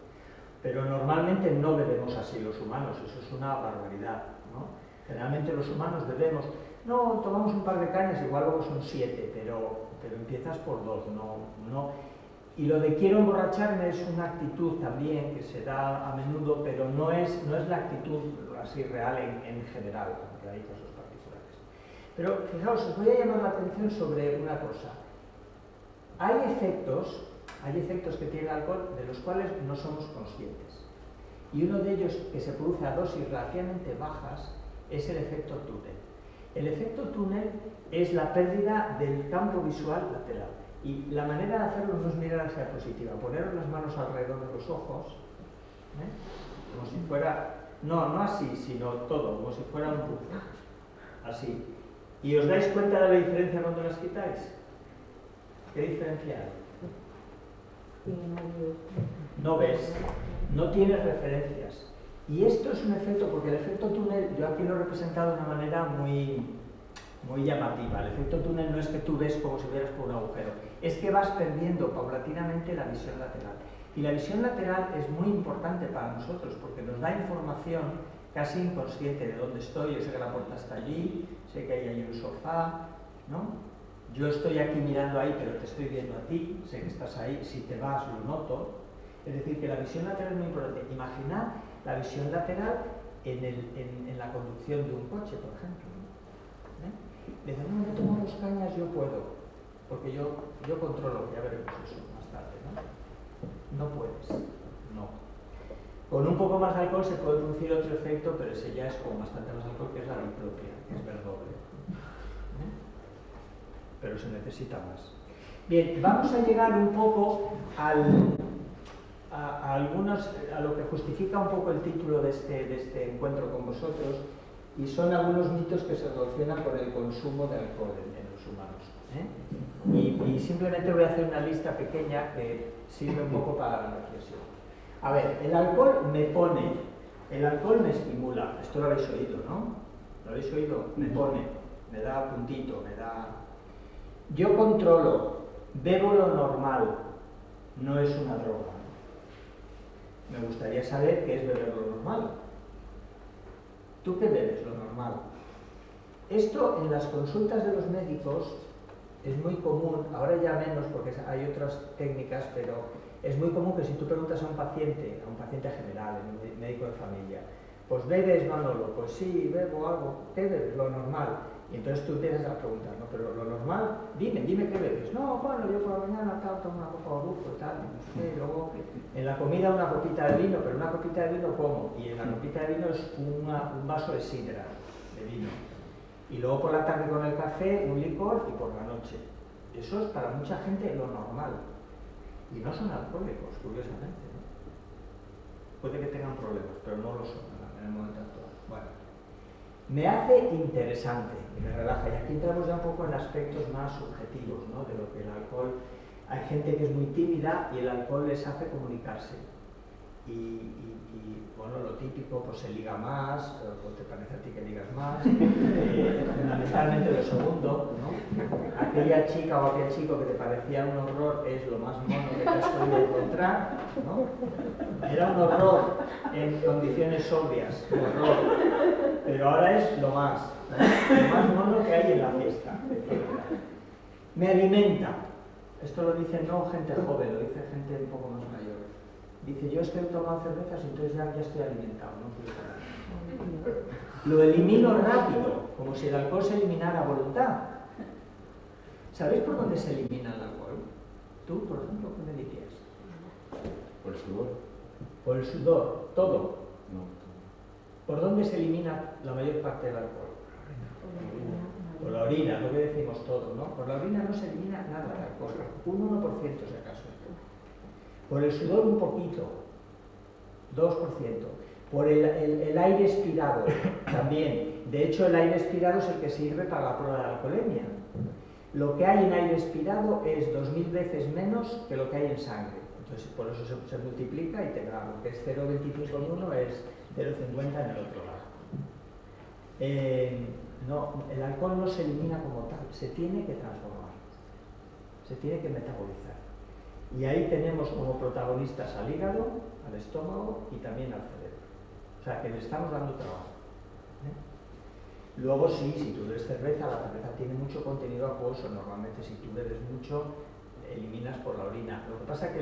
Pero normalmente no bebemos así los humanos, eso es una barbaridad, ¿no? Generalmente los humanos bebemos, no, tomamos un par de cañas, igual luego son 7, pero empiezas por 2, no. Y lo de quiero emborracharme es una actitud también que se da a menudo, pero no es la actitud así real en general, aunque hay casos particulares. Pero fijaos, os voy a llamar la atención sobre una cosa. Hay efectos que tiene el alcohol de los cuales no somos conscientes. Y uno de ellos, que se produce a dosis relativamente bajas, es el efecto túnel. El efecto túnel es la pérdida del campo visual lateral. Y la manera de hacerlo no es mirar hacia la diapositiva, poneros las manos alrededor de los ojos, como si fuera, no así, sino todo, como si fuera un buzo, así. ¿Y os dais cuenta de la diferencia cuando las quitáis? ¿Qué diferencia hay? No ves, no tienes referencias. Y esto es un efecto, porque el efecto túnel, yo aquí lo he representado de una manera muy llamativa. El efecto túnel no es que tú ves como si vieras por un agujero, es que vas perdiendo paulatinamente la visión lateral. Y la visión lateral es muy importante para nosotros, porque nos da información casi inconsciente de dónde estoy. Yo sé que la puerta está allí, sé que hay ahí un sofá, ¿no? Yo estoy aquí mirando ahí, pero te estoy viendo a ti, sé que estás ahí, si te vas lo noto. Es decir, que la visión lateral es muy importante. Imaginad la visión lateral en la conducción de un coche, por ejemplo. Le digo, no, yo tomo 2 cañas, yo puedo, porque yo controlo, ya veremos eso más tarde, ¿no? No puedes, no. Con un poco más de alcohol se puede producir otro efecto, pero ese ya es con bastante más alcohol, que es la diplopia, que es ver doble. Pero se necesita más. Bien, vamos a llegar un poco a lo que justifica un poco el título de este encuentro con vosotros, y son algunos mitos que se relacionan con el consumo de alcohol en los humanos. Y simplemente voy a hacer una lista pequeña que sirve un poco para la reflexión. A ver, el alcohol me estimula. Esto lo habéis oído, ¿no? ¿Lo habéis oído? Me pone, me da puntito, me da... Yo controlo, bebo lo normal, no es una droga. Me gustaría saber qué es beber lo normal. ¿Tú qué bebes? Lo normal. Esto en las consultas de los médicos es muy común, ahora ya menos porque hay otras técnicas, pero es muy común que si tú preguntas a un paciente general, un médico de familia, pues ¿bebes, Manolo? Pues sí, bebo algo. ¿Qué bebes? Lo normal. Y entonces tú empiezas a preguntar, ¿no? Pero lo normal, dime qué bebes. No, bueno, yo por la mañana tomo una copa de bufo y tal, no sé, luego en la comida una copita de vino, pero una copita de vino ¿cómo? Y en la copita de vino es un vaso de sidra, de vino. Y luego por la tarde con el café, un licor, y por la noche. Eso es para mucha gente lo normal. Y no son alcohólicos, curiosamente, ¿no? Puede que tengan problemas, pero no lo son en el momento actual. Bueno. Me hace interesante, me relaja, y aquí entramos ya un poco en aspectos más subjetivos, ¿no? De lo que el alcohol... Hay gente que es muy tímida y el alcohol les hace comunicarse. Y bueno, lo típico, pues se liga más, pues te parece a ti que ligas más, fundamentalmente lo segundo, ¿no? Aquella chica o aquel chico que te parecía un horror es lo más mono que te has podido encontrar, ¿no? Era un horror en condiciones obvias, un horror, pero ahora es lo más mono que hay en la fiesta, etc. Me alimenta. Esto lo dice no gente joven, lo dice gente un poco más mayor. Dice, yo estoy tomando cervezas y entonces ya estoy alimentado, ¿no? Lo elimino rápido, como si el alcohol se eliminara a voluntad. ¿Sabéis por dónde se elimina el alcohol? Tú, por ejemplo, ¿qué me dirías? Por el sudor. Por el sudor, todo. No. ¿Por dónde se elimina la mayor parte del alcohol? Por la orina, lo que decimos todo, ¿no? Por la orina no se elimina nada de alcohol, un 1% si acaso. Por el sudor un poquito, 2%. Por el aire expirado también. De hecho, el aire expirado es el que sirve para la prueba de alcoholemia. Lo que hay en aire expirado es 2000 veces menos que lo que hay en sangre. Entonces, por eso se multiplica y te da lo que es 0,25 en uno es 0,50 en el otro lado. No, el alcohol no se elimina como tal, se tiene que transformar, se tiene que metabolizar. Y ahí tenemos como protagonistas al hígado, al estómago y también al cerebro. O sea, que le estamos dando trabajo. Luego sí, si tú bebes cerveza, la cerveza tiene mucho contenido acuoso. Normalmente si tú bebes mucho, eliminas por la orina. Lo que pasa es que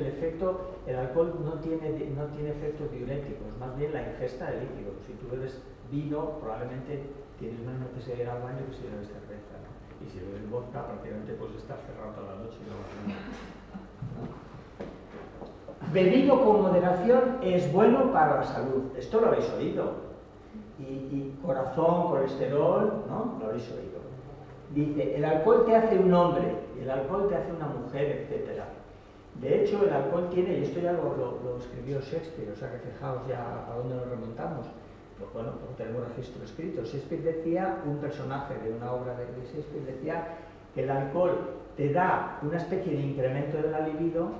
el alcohol no tiene efectos diuréticos, más bien la ingesta de líquidos. Si tú bebes vino, probablemente tienes más necesidad de ir al baño que si bebes cerveza, ¿no? Y si bebes vodka, prácticamente puedes estar cerrado toda la noche y no vas a ¿no? Bebido con moderación es bueno para la salud. Esto lo habéis oído. Y corazón, colesterol, ¿no? Lo habéis oído. Dice, el alcohol te hace un hombre, el alcohol te hace una mujer, etc. De hecho, el alcohol tiene, y esto ya lo escribió Shakespeare, o sea que fijaos ya a dónde nos remontamos. Pues bueno, porque tenemos registro escrito. Shakespeare decía, un personaje de una obra de Shakespeare decía que el alcohol te da una especie de incremento de la libido,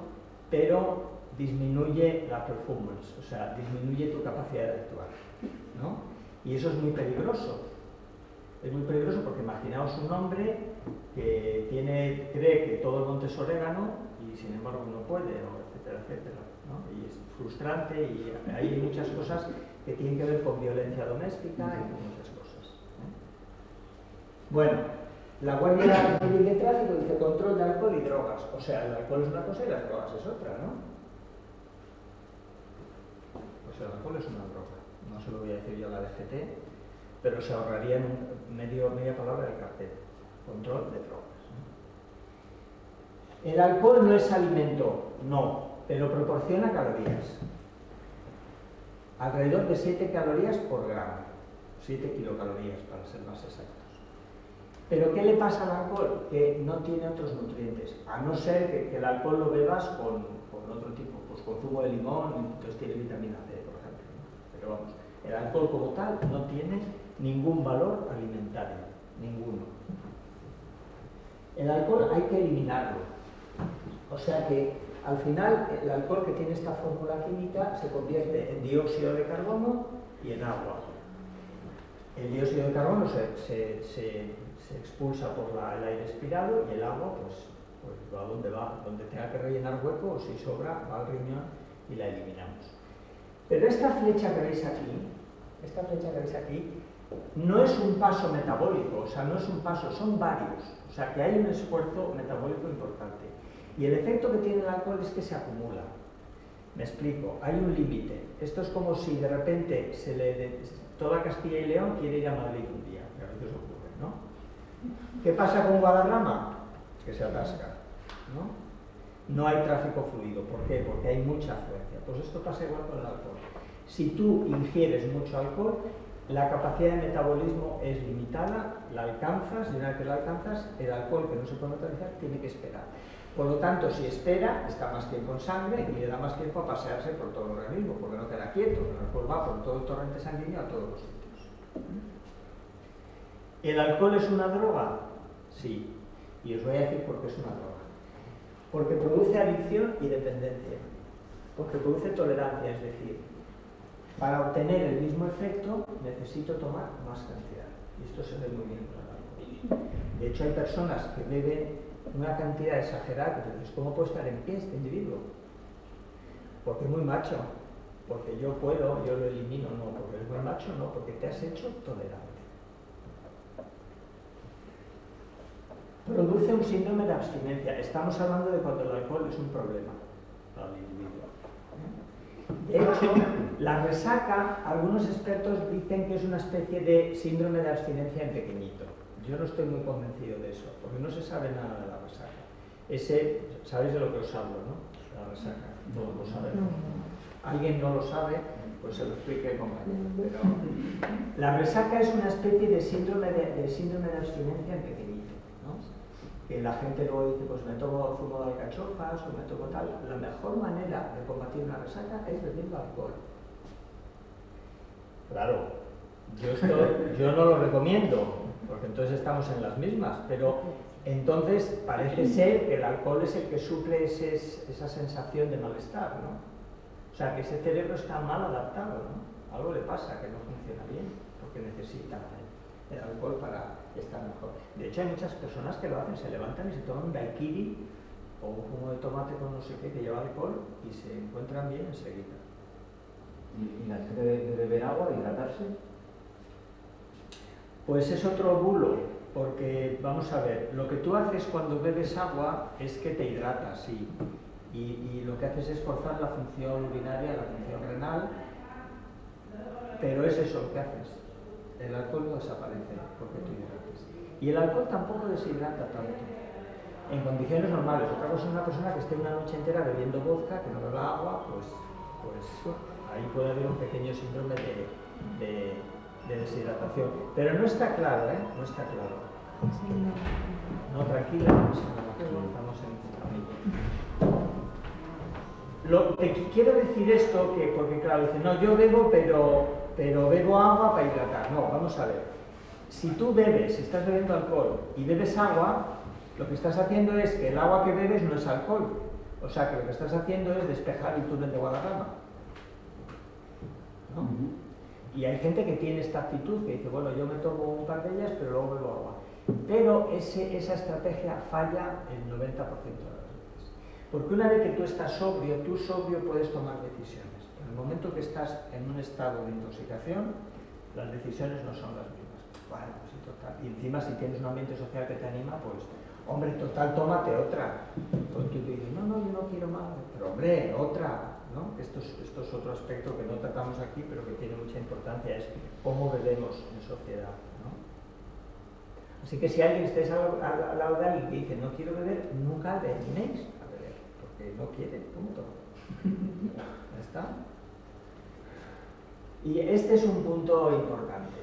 pero disminuye la performance, o sea, disminuye tu capacidad de actuar, ¿no? Y eso es muy peligroso. Es muy peligroso porque imaginaos un hombre que cree que todo el monte es orégano y sin embargo no puede, etcétera, etcétera, ¿no? Y es frustrante y hay muchas cosas que tienen que ver con violencia doméstica y con muchas cosas, ¿eh? Bueno, la Guardia Civil de Tráfico dice control de alcohol y drogas. O sea, el alcohol es una cosa y las drogas es otra, ¿no? Pues el alcohol es una droga. No se lo voy a decir yo a la DGT, pero se ahorraría en media palabra del cartel. Control de drogas, ¿no? El alcohol no es alimento, no, pero proporciona calorías. Alrededor de 7 calorías por gramo. 7 kilocalorías, para ser más exactos. ¿Pero qué le pasa al alcohol? Que no tiene otros nutrientes, a no ser que el alcohol lo bebas con otro tipo, pues con zumo de limón, entonces tiene vitamina C, por ejemplo, ¿no? Pero vamos, el alcohol como tal no tiene ningún valor alimentario, ninguno. El alcohol hay que eliminarlo, o sea que al final el alcohol que tiene esta fórmula química se convierte en dióxido de carbono y en agua. El dióxido de carbono se expulsa por el aire expirado y el agua pues va donde va, donde tenga que rellenar hueco o si sobra va al riñón y la eliminamos. Pero esta flecha que veis aquí, no es un paso metabólico, o sea, no es un paso, son varios, o sea que hay un esfuerzo metabólico importante. Y el efecto que tiene el alcohol es que se acumula. Me explico, hay un límite. Esto es como si de repente toda Castilla y León quiere ir a Madrid un día, que a veces ocurre, ¿no? ¿Qué pasa con Guadarrama? Que se atasca, ¿no? No hay tráfico fluido. ¿Por qué? Porque hay mucha afluencia. Pues esto pasa igual con el alcohol. Si tú ingieres mucho alcohol, la capacidad de metabolismo es limitada, la alcanzas, y una vez que la alcanzas, el alcohol que no se puede metabolizar tiene que esperar. Por lo tanto, si espera, está más tiempo en sangre y le da más tiempo a pasearse por todo el organismo, porque no queda quieto, el alcohol va por todo el torrente sanguíneo a todos los sitios. ¿El alcohol es una droga? Sí. Y os voy a decir por qué es una droga. Porque produce adicción y dependencia. Porque produce tolerancia, es decir, para obtener el mismo efecto necesito tomar más cantidad. Y esto se ve muy bien con el alcohol. De hecho, hay personas que beben una cantidad exagerada, que dices, ¿cómo puede estar en pie este individuo? Porque es muy macho, porque yo puedo, yo lo elimino, no, porque es muy macho, no, porque te has hecho tolerante. produce un síndrome de abstinencia. Estamos hablando de cuando el alcohol es un problema para el individuo. De hecho, la resaca, algunos expertos dicen que es una especie de síndrome de abstinencia en pequeñito. Yo no estoy muy convencido de eso, porque no se sabe nada de la resaca. ¿Sabéis de lo que os hablo, no? La resaca, todos lo sabemos. ¿Alguien no lo sabe? Pues se lo explique, compañero. Pero la resaca es una especie de síndrome de abstinencia en pequeñito, ¿no? Que la gente luego dice, pues me tomo zumo de alcachofas o me tomo tal. La mejor manera de combatir una resaca es bebiendo alcohol. Claro, yo no lo recomiendo, porque entonces estamos en las mismas, pero entonces parece ser que el alcohol es el que suple esa sensación de malestar, ¿no? O sea, que ese cerebro está mal adaptado, ¿no? Algo le pasa, que no funciona bien, porque necesita el alcohol para estar mejor. De hecho, hay muchas personas que lo hacen, se levantan y se toman un daiquiri o un zumo de tomate con no sé qué que lleva alcohol y se encuentran bien enseguida. ¿Y la gente debe beber agua, hidratarse? Pues es otro bulo, porque vamos a ver, lo que tú haces cuando bebes agua es que te hidratas, sí. Y lo que haces es forzar la función urinaria, la función renal, pero es eso lo que haces. El alcohol no desaparece porque tú hidrates. Y el alcohol tampoco deshidrata tanto. En condiciones normales. Otra cosa es una persona que esté una noche entera bebiendo vodka, que no beba agua, pues ahí puede haber un pequeño síndrome de deshidratación. Pero no está claro, ¿eh? No está claro. No, tranquila, estamos en familia. Lo que quiero decir esto, porque claro, dicen, no, yo bebo, pero bebo agua para hidratar. No, vamos a ver. Si tú bebes, si estás bebiendo alcohol y bebes agua, lo que estás haciendo es que el agua que bebes no es alcohol. O sea, que lo que estás haciendo es despejar el túnel de Guadarrama, ¿no? Y hay gente que tiene esta actitud, que dice, bueno, yo me tomo un par de ellas, pero luego bebo agua. Pero esa estrategia falla el 90% de las veces. Porque una vez que tú estás sobrio, puedes tomar decisiones. En el momento que estás en un estado de intoxicación, las decisiones no son las mismas. Bueno, pues y total. Y encima si tienes un ambiente social que te anima, pues, hombre, total, tómate otra. Pues tú dices, no, yo no quiero más. Pero hombre, otra, ¿no? Esto es otro aspecto que no tratamos aquí, pero que tiene mucha importancia, es cómo bebemos en sociedad, ¿no? Así que si alguien estáis al lado de alguien que dice, no quiero beber, nunca le animéis a beber, porque no quiere, punto. Ya está. Y este es un punto importante.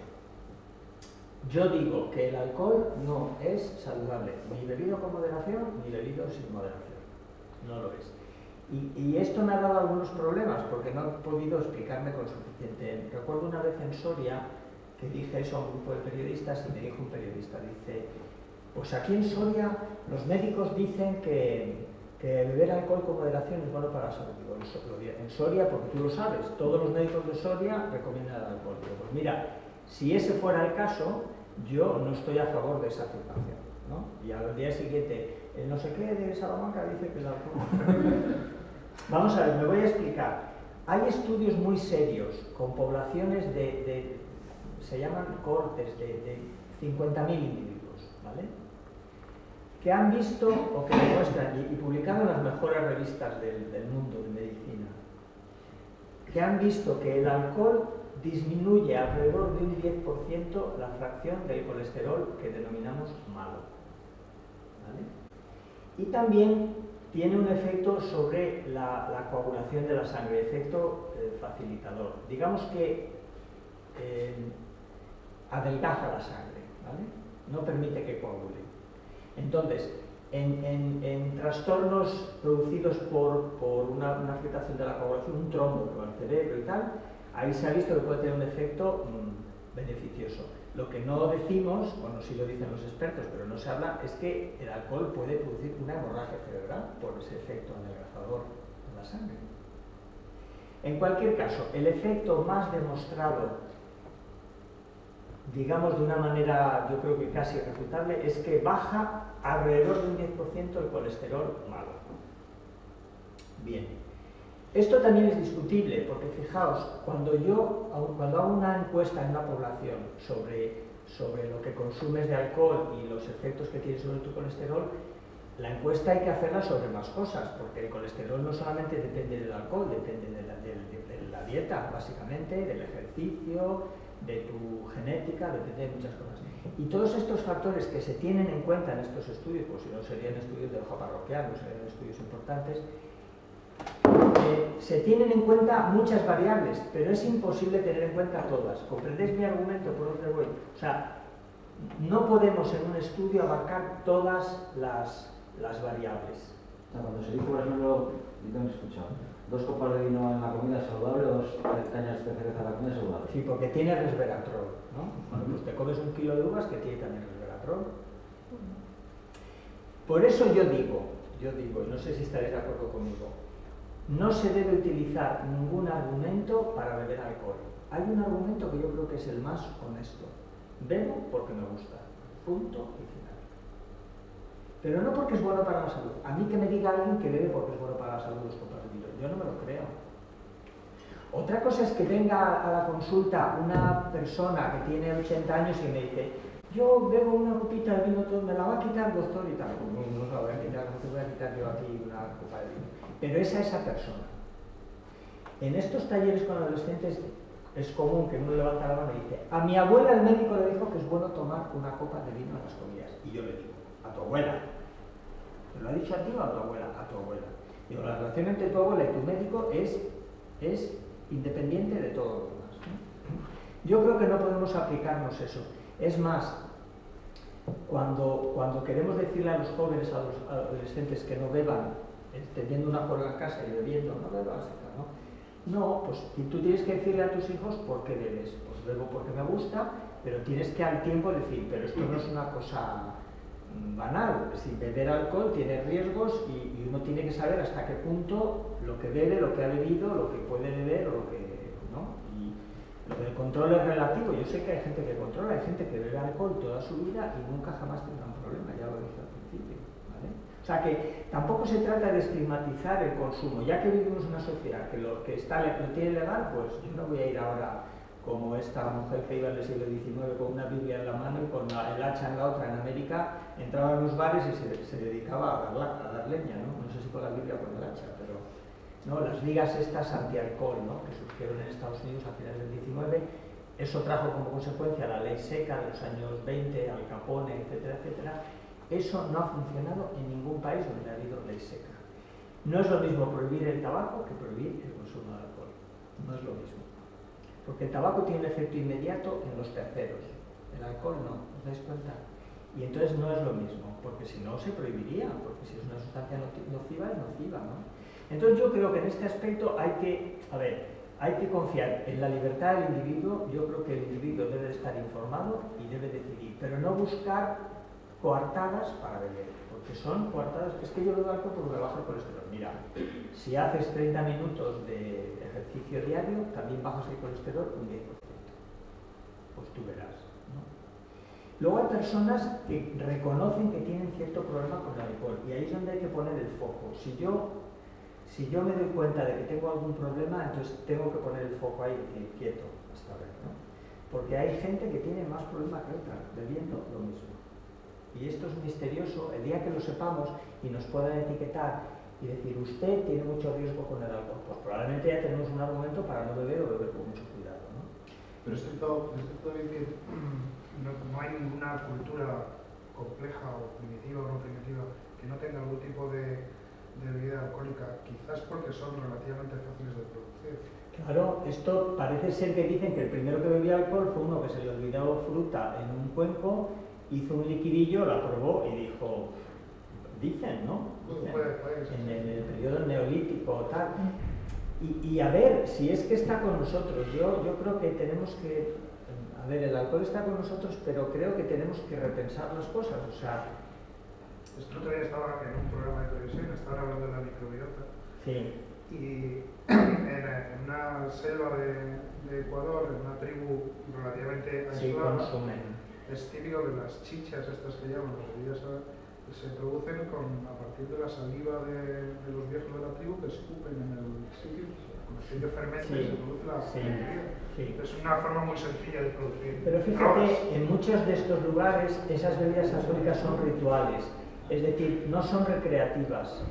Yo digo que el alcohol no es saludable, ni bebido con moderación, ni bebido sin moderación. No lo es. Y esto me ha dado algunos problemas, porque no he podido explicarme con suficiente. Recuerdo una vez en Soria que dije eso a un grupo de periodistas y me dijo un periodista, dice, pues aquí en Soria los médicos dicen que beber alcohol con moderación es bueno para la salud. Digo, en Soria, porque tú lo sabes, todos los médicos de Soria recomiendan el alcohol. Digo, pues mira, si ese fuera el caso, yo no estoy a favor de esa afirmación, ¿no? Y al día siguiente, el no sé qué de Salamanca dice que el alcohol... Vamos a ver, me voy a explicar. Hay estudios muy serios con poblaciones se llaman cohortes de 50.000 individuos, ¿vale? Que han visto o que demuestran, y publicado en las mejores revistas del mundo de medicina, que han visto que el alcohol disminuye alrededor de un 10% la fracción del colesterol que denominamos malo, ¿vale? Y también tiene un efecto sobre la coagulación de la sangre, efecto facilitador. Digamos que adelgaza la sangre, ¿vale? No permite que coagule. Entonces, en trastornos producidos por una afectación de la coagulación, un trombo con el cerebro y tal, ahí se ha visto que puede tener un efecto beneficioso. Lo que no decimos, bueno, sí lo dicen los expertos, pero no se habla, es que el alcohol puede producir una hemorragia cerebral por ese efecto adelgazador en la sangre. En cualquier caso, el efecto más demostrado, digamos de una manera, yo creo que casi irrefutable, es que baja alrededor de un 10% el colesterol malo. Bien. Esto también es discutible, porque fijaos, cuando hago una encuesta en una población sobre lo que consumes de alcohol y los efectos que tiene sobre tu colesterol, la encuesta hay que hacerla sobre más cosas, porque el colesterol no solamente depende del alcohol, depende de la dieta, básicamente, del ejercicio, de tu genética, depende de muchas cosas. Y todos estos factores que se tienen en cuenta en estos estudios, pues si no serían estudios de hoja parroquial, no serían estudios importantes, se tienen en cuenta muchas variables, pero es imposible tener en cuenta todas. ¿Comprendéis mi argumento por dónde voy? O sea, no podemos en un estudio abarcar todas las variables. O sea, cuando se dice, por ejemplo, yo también he escuchado, 2 copas de vino en la comida saludable o 2 cañas de cerveza en la comida saludable. Sí, porque tiene resveratrol, ¿no? Bueno, pues te comes 1 kilo de uvas que tiene también resveratrol. Por eso yo digo, y no sé si estaréis de acuerdo conmigo, no se debe utilizar ningún argumento para beber alcohol. Hay un argumento que yo creo que es el más honesto. Bebo porque me gusta. Punto y final. Pero no porque es bueno para la salud. A mí que me diga alguien que bebe porque es bueno para la salud 2 copas de vino, yo no me lo creo. Otra cosa es que venga a la consulta una persona que tiene 80 años y me dice: yo bebo una copita de vino, todo, me la va a quitar, doctor, y tal. No la voy a quitar, no te voy a quitar yo aquí una copa de vino. Pero es a esa persona. En estos talleres con adolescentes es común que uno levanta la mano y dice: a mi abuela el médico le dijo que es bueno tomar una copa de vino en las comidas. Y yo le digo: a tu abuela. ¿Te lo ha dicho a ti o a tu abuela? A tu abuela. Digo, la relación entre tu abuela y tu médico es independiente de todo lo demás, ¿no? Yo creo que no podemos aplicarnos eso. Es más, cuando queremos decirle a los jóvenes, a los adolescentes que no beban, teniendo una juerga en casa y bebiendo, no bebas, ¿no? No, pues tú tienes que decirle a tus hijos por qué bebes. Pues bebo porque me gusta, pero tienes que al tiempo decir: pero esto no es una cosa banal. Si beber alcohol tiene riesgos y uno tiene que saber hasta qué punto lo que bebe, lo que ha bebido, lo que puede beber o lo que no. Y lo del control es relativo. Yo sé que hay gente que controla, hay gente que bebe alcohol toda su vida y nunca jamás tendrá un problema, ya lo dije al principio, ¿vale? O sea que tampoco se trata de estigmatizar el consumo. Ya que vivimos en una sociedad que lo tiene legal, pues yo no voy a ir ahora como esta mujer que iba en el siglo XIX con una Biblia en la mano y con el hacha en la otra. En América entraba en los bares y se dedicaba a dar leña, ¿no? No sé si con la Biblia o con el hacha, pero ¿no? Las ligas estas anti-alcohol, ¿no? Que surgieron en Estados Unidos a finales del XIX, eso trajo como consecuencia la ley seca de los años 20, Al Capone, etcétera, etcétera. Eso no ha funcionado en ningún país donde ha habido ley seca. No es lo mismo prohibir el tabaco que prohibir el consumo de alcohol. No es lo mismo. Porque el tabaco tiene un efecto inmediato en los terceros. El alcohol no, ¿os dais cuenta? Y entonces no es lo mismo, porque si no se prohibiría, porque si es una sustancia nociva, es nociva, ¿no? Entonces yo creo que en este aspecto hay que confiar en la libertad del individuo. Yo creo que el individuo debe estar informado y debe decidir, pero no buscar coartadas para beber, porque son coartadas. Es que yo bebo alcohol porque me baja el colesterol. Mira, si haces 30 minutos de ejercicio diario, también bajas el colesterol un 10%. Pues tú verás, ¿no? Luego hay personas que reconocen que tienen cierto problema con el alcohol y ahí es donde hay que poner el foco. Si yo me doy cuenta de que tengo algún problema, entonces tengo que poner el foco ahí y decir: quieto, hasta ver, ¿no? Porque hay gente que tiene más problema que otra, bebiendo lo mismo. Y esto es misterioso. El día que lo sepamos y nos puedan etiquetar y decir: usted tiene mucho riesgo con el alcohol, pues probablemente ya tenemos un argumento para no beber o beber con mucho cuidado, ¿no? Pero es cierto bien que no hay ninguna cultura compleja o primitiva o no primitiva que no tenga algún tipo de bebida alcohólica, quizás porque son relativamente fáciles de producir. Claro, esto parece ser que dicen que el primero que bebía alcohol fue uno que se le olvidó fruta en un cuenco, hizo un liquidillo, la probó y dijo, dicen, ¿no? Dicen, en el periodo neolítico tal. Y a ver, si es que está con nosotros, yo creo que tenemos que, a ver, el alcohol está con nosotros, pero creo que tenemos que repensar las cosas, o sea... El otro día estaba en un programa de televisión, estaban hablando de la microbiota. Sí. Y en una selva de Ecuador, en una tribu relativamente aislada, es típico que las chichas estas que llaman, las bebidas, se producen a partir de la saliva de los viejos de la tribu que escupen en el sitio. aquello fermente Sí, se produce la sí, bebida. sí. Es una forma muy sencilla de producir Pero drogas. fíjate, en muchos de estos lugares esas bebidas alcohólicas son rituales, es decir, no son recreativas.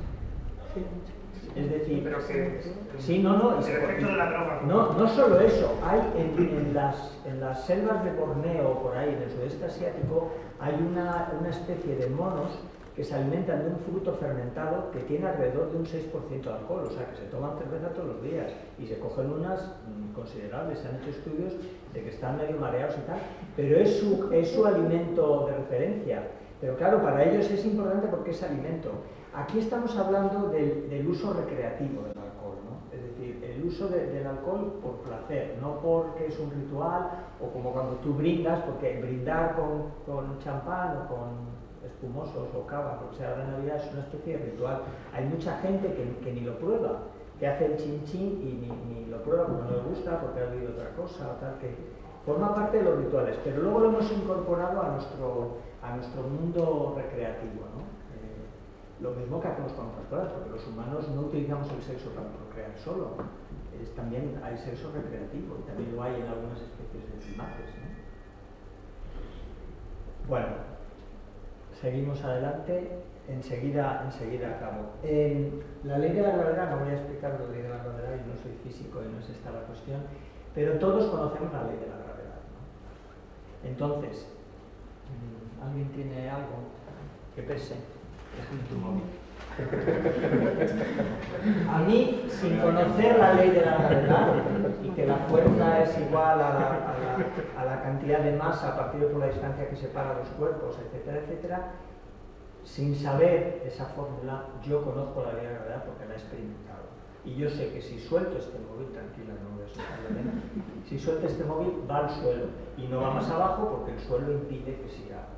Es decir, Pero que sí, no, el efecto de la droga. no solo eso, hay en las selvas de Borneo, por ahí, en el sudeste asiático, hay una especie de monos que se alimentan de un fruto fermentado que tiene alrededor de un 6% de alcohol, o sea que se toman cerveza todos los días y se cogen unas considerables. Se han hecho estudios de que están medio mareados y tal, pero es su alimento de referencia. Pero claro, para ellos es importante porque es alimento. Aquí estamos hablando del uso recreativo del alcohol, ¿no? Es decir, el uso del alcohol por placer, no porque es un ritual o como cuando tú brindas, porque brindar con champán o con espumosos o cava, lo que sea de Navidad, es una especie de ritual. Hay mucha gente que ni lo prueba, que hace el chin chin y ni lo prueba porque no le gusta, porque ha oído otra cosa o tal, que forma parte de los rituales, pero luego lo hemos incorporado a nuestro mundo recreativo, ¿no? Lo mismo que hacemos con otras cosas, porque los humanos no utilizamos el sexo para procrear solo, también hay sexo recreativo y también lo hay en algunas especies de primates, ¿no? Bueno, seguimos adelante, enseguida acabo. La ley de la gravedad, no voy a explicar la ley de la gravedad, yo no soy físico y no es esta la cuestión, pero todos conocemos la ley de la gravedad, ¿no? Entonces, ¿alguien tiene algo que pese? Déjame tu móvil. A mí, sin conocer la ley de la gravedad y que la fuerza es igual a la cantidad de masa partido por la distancia que separa los cuerpos, etcétera, etcétera, sin saber esa fórmula, yo conozco la ley de la gravedad porque la he experimentado. Y yo sé que si suelto este móvil, tranquila, no voy a soltar la vena, si suelto este móvil va al suelo y no va más abajo porque el suelo impide que siga hacia abajo.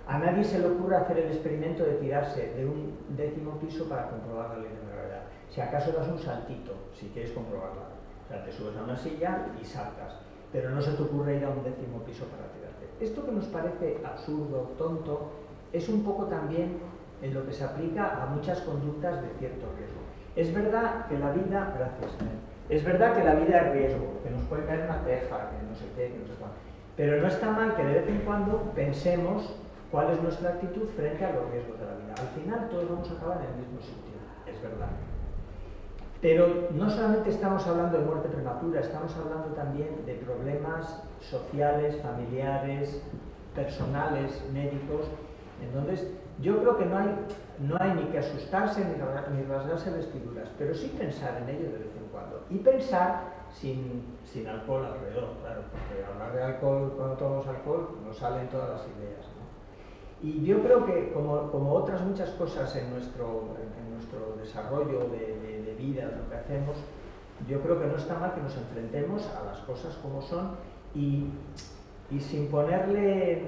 A nadie se le ocurre hacer el experimento de tirarse de un 10º piso para comprobar la ley de la gravedad. Si acaso das un saltito, si quieres comprobarla. O sea, te subes a una silla y saltas, pero no se te ocurre ir a un 10º piso para tirarte. Esto que nos parece absurdo, tonto, es un poco también en lo que se aplica a muchas conductas de cierto riesgo. Es verdad que la vida, es verdad que la vida es riesgo, que nos puede caer una teja, que no sé qué, que no sé cuál. Pero no está mal que de vez en cuando pensemos cuál es nuestra actitud frente a los riesgos de la vida. Al final todos vamos a acabar en el mismo sitio, es verdad. Pero no solamente estamos hablando de muerte prematura, estamos hablando también de problemas sociales, familiares, personales, médicos. Entonces, yo creo que no hay ni que asustarse ni rasgarse vestiduras, pero sí pensar en ello de vez en cuando. Y pensar sin alcohol alrededor, claro, porque hablar de alcohol, cuando tomamos alcohol, nos salen todas las ideas, ¿no? Y yo creo que, como otras muchas cosas en nuestro desarrollo de vida, de lo que hacemos, yo creo que no está mal que nos enfrentemos a las cosas como son y sin ponerle,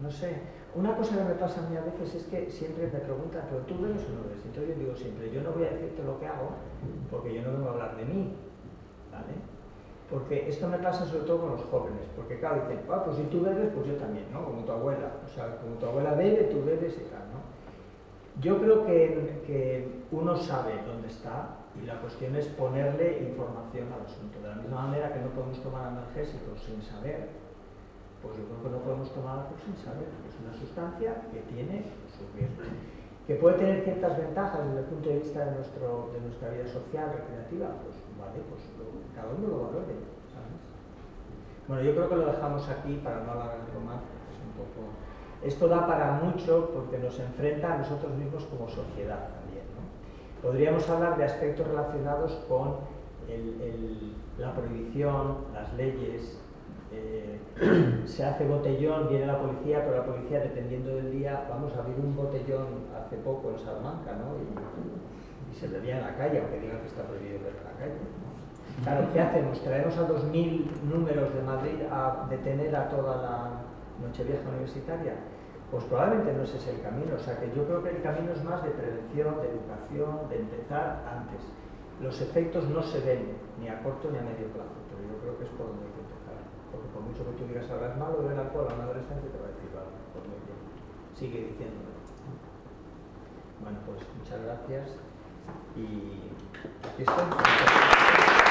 no sé. Una cosa que me pasa a mí a veces es que siempre me preguntan, ¿pero tú bebes o no bebes? Entonces yo digo siempre, yo no voy a decirte lo que hago, porque yo no vengo a hablar de mí, ¿vale? Porque esto me pasa sobre todo con los jóvenes, porque claro, dicen, pues si tú bebes, pues yo también, ¿no? Como tu abuela, o sea, como tu abuela bebe, tú bebes y tal, ¿no? Yo creo que uno sabe dónde está y la cuestión es ponerle información al asunto, de la misma manera que no podemos tomar analgésicos sin saber. Pues yo creo que no podemos tomar algo sin saber, es una sustancia que tiene sus riesgos, que puede tener ciertas ventajas desde el punto de vista de nuestra vida social, recreativa, pues vale, pues cada uno lo valore, ¿sabes? Bueno, yo creo que lo dejamos aquí para no alargarlo más, porque es un poco... Esto da para mucho porque nos enfrenta a nosotros mismos como sociedad también, ¿no? Podríamos hablar de aspectos relacionados con la prohibición, las leyes. Se hace botellón, viene la policía, pero la policía, dependiendo del día, vamos a abrir un botellón hace poco en Salamanca, ¿no? Y se bebía en la calle, aunque digan que está prohibido beber en la calle, ¿no? Claro, ¿qué hacemos? ¿Traemos a 2000 números de Madrid a detener a toda la Nochevieja universitaria? Pues probablemente no ese es el camino, o sea que yo creo que el camino es más de prevención, de educación, de empezar antes. Los efectos no se ven ni a corto ni a medio plazo, pero yo creo que es por donde hay que empezar. Porque por mucho que tú digas ahora es malo beber alcohol a un adolescente, te va a decir, vale, pues muy bien, sigue diciéndolo. Bueno, pues muchas gracias. Y aquí estoy.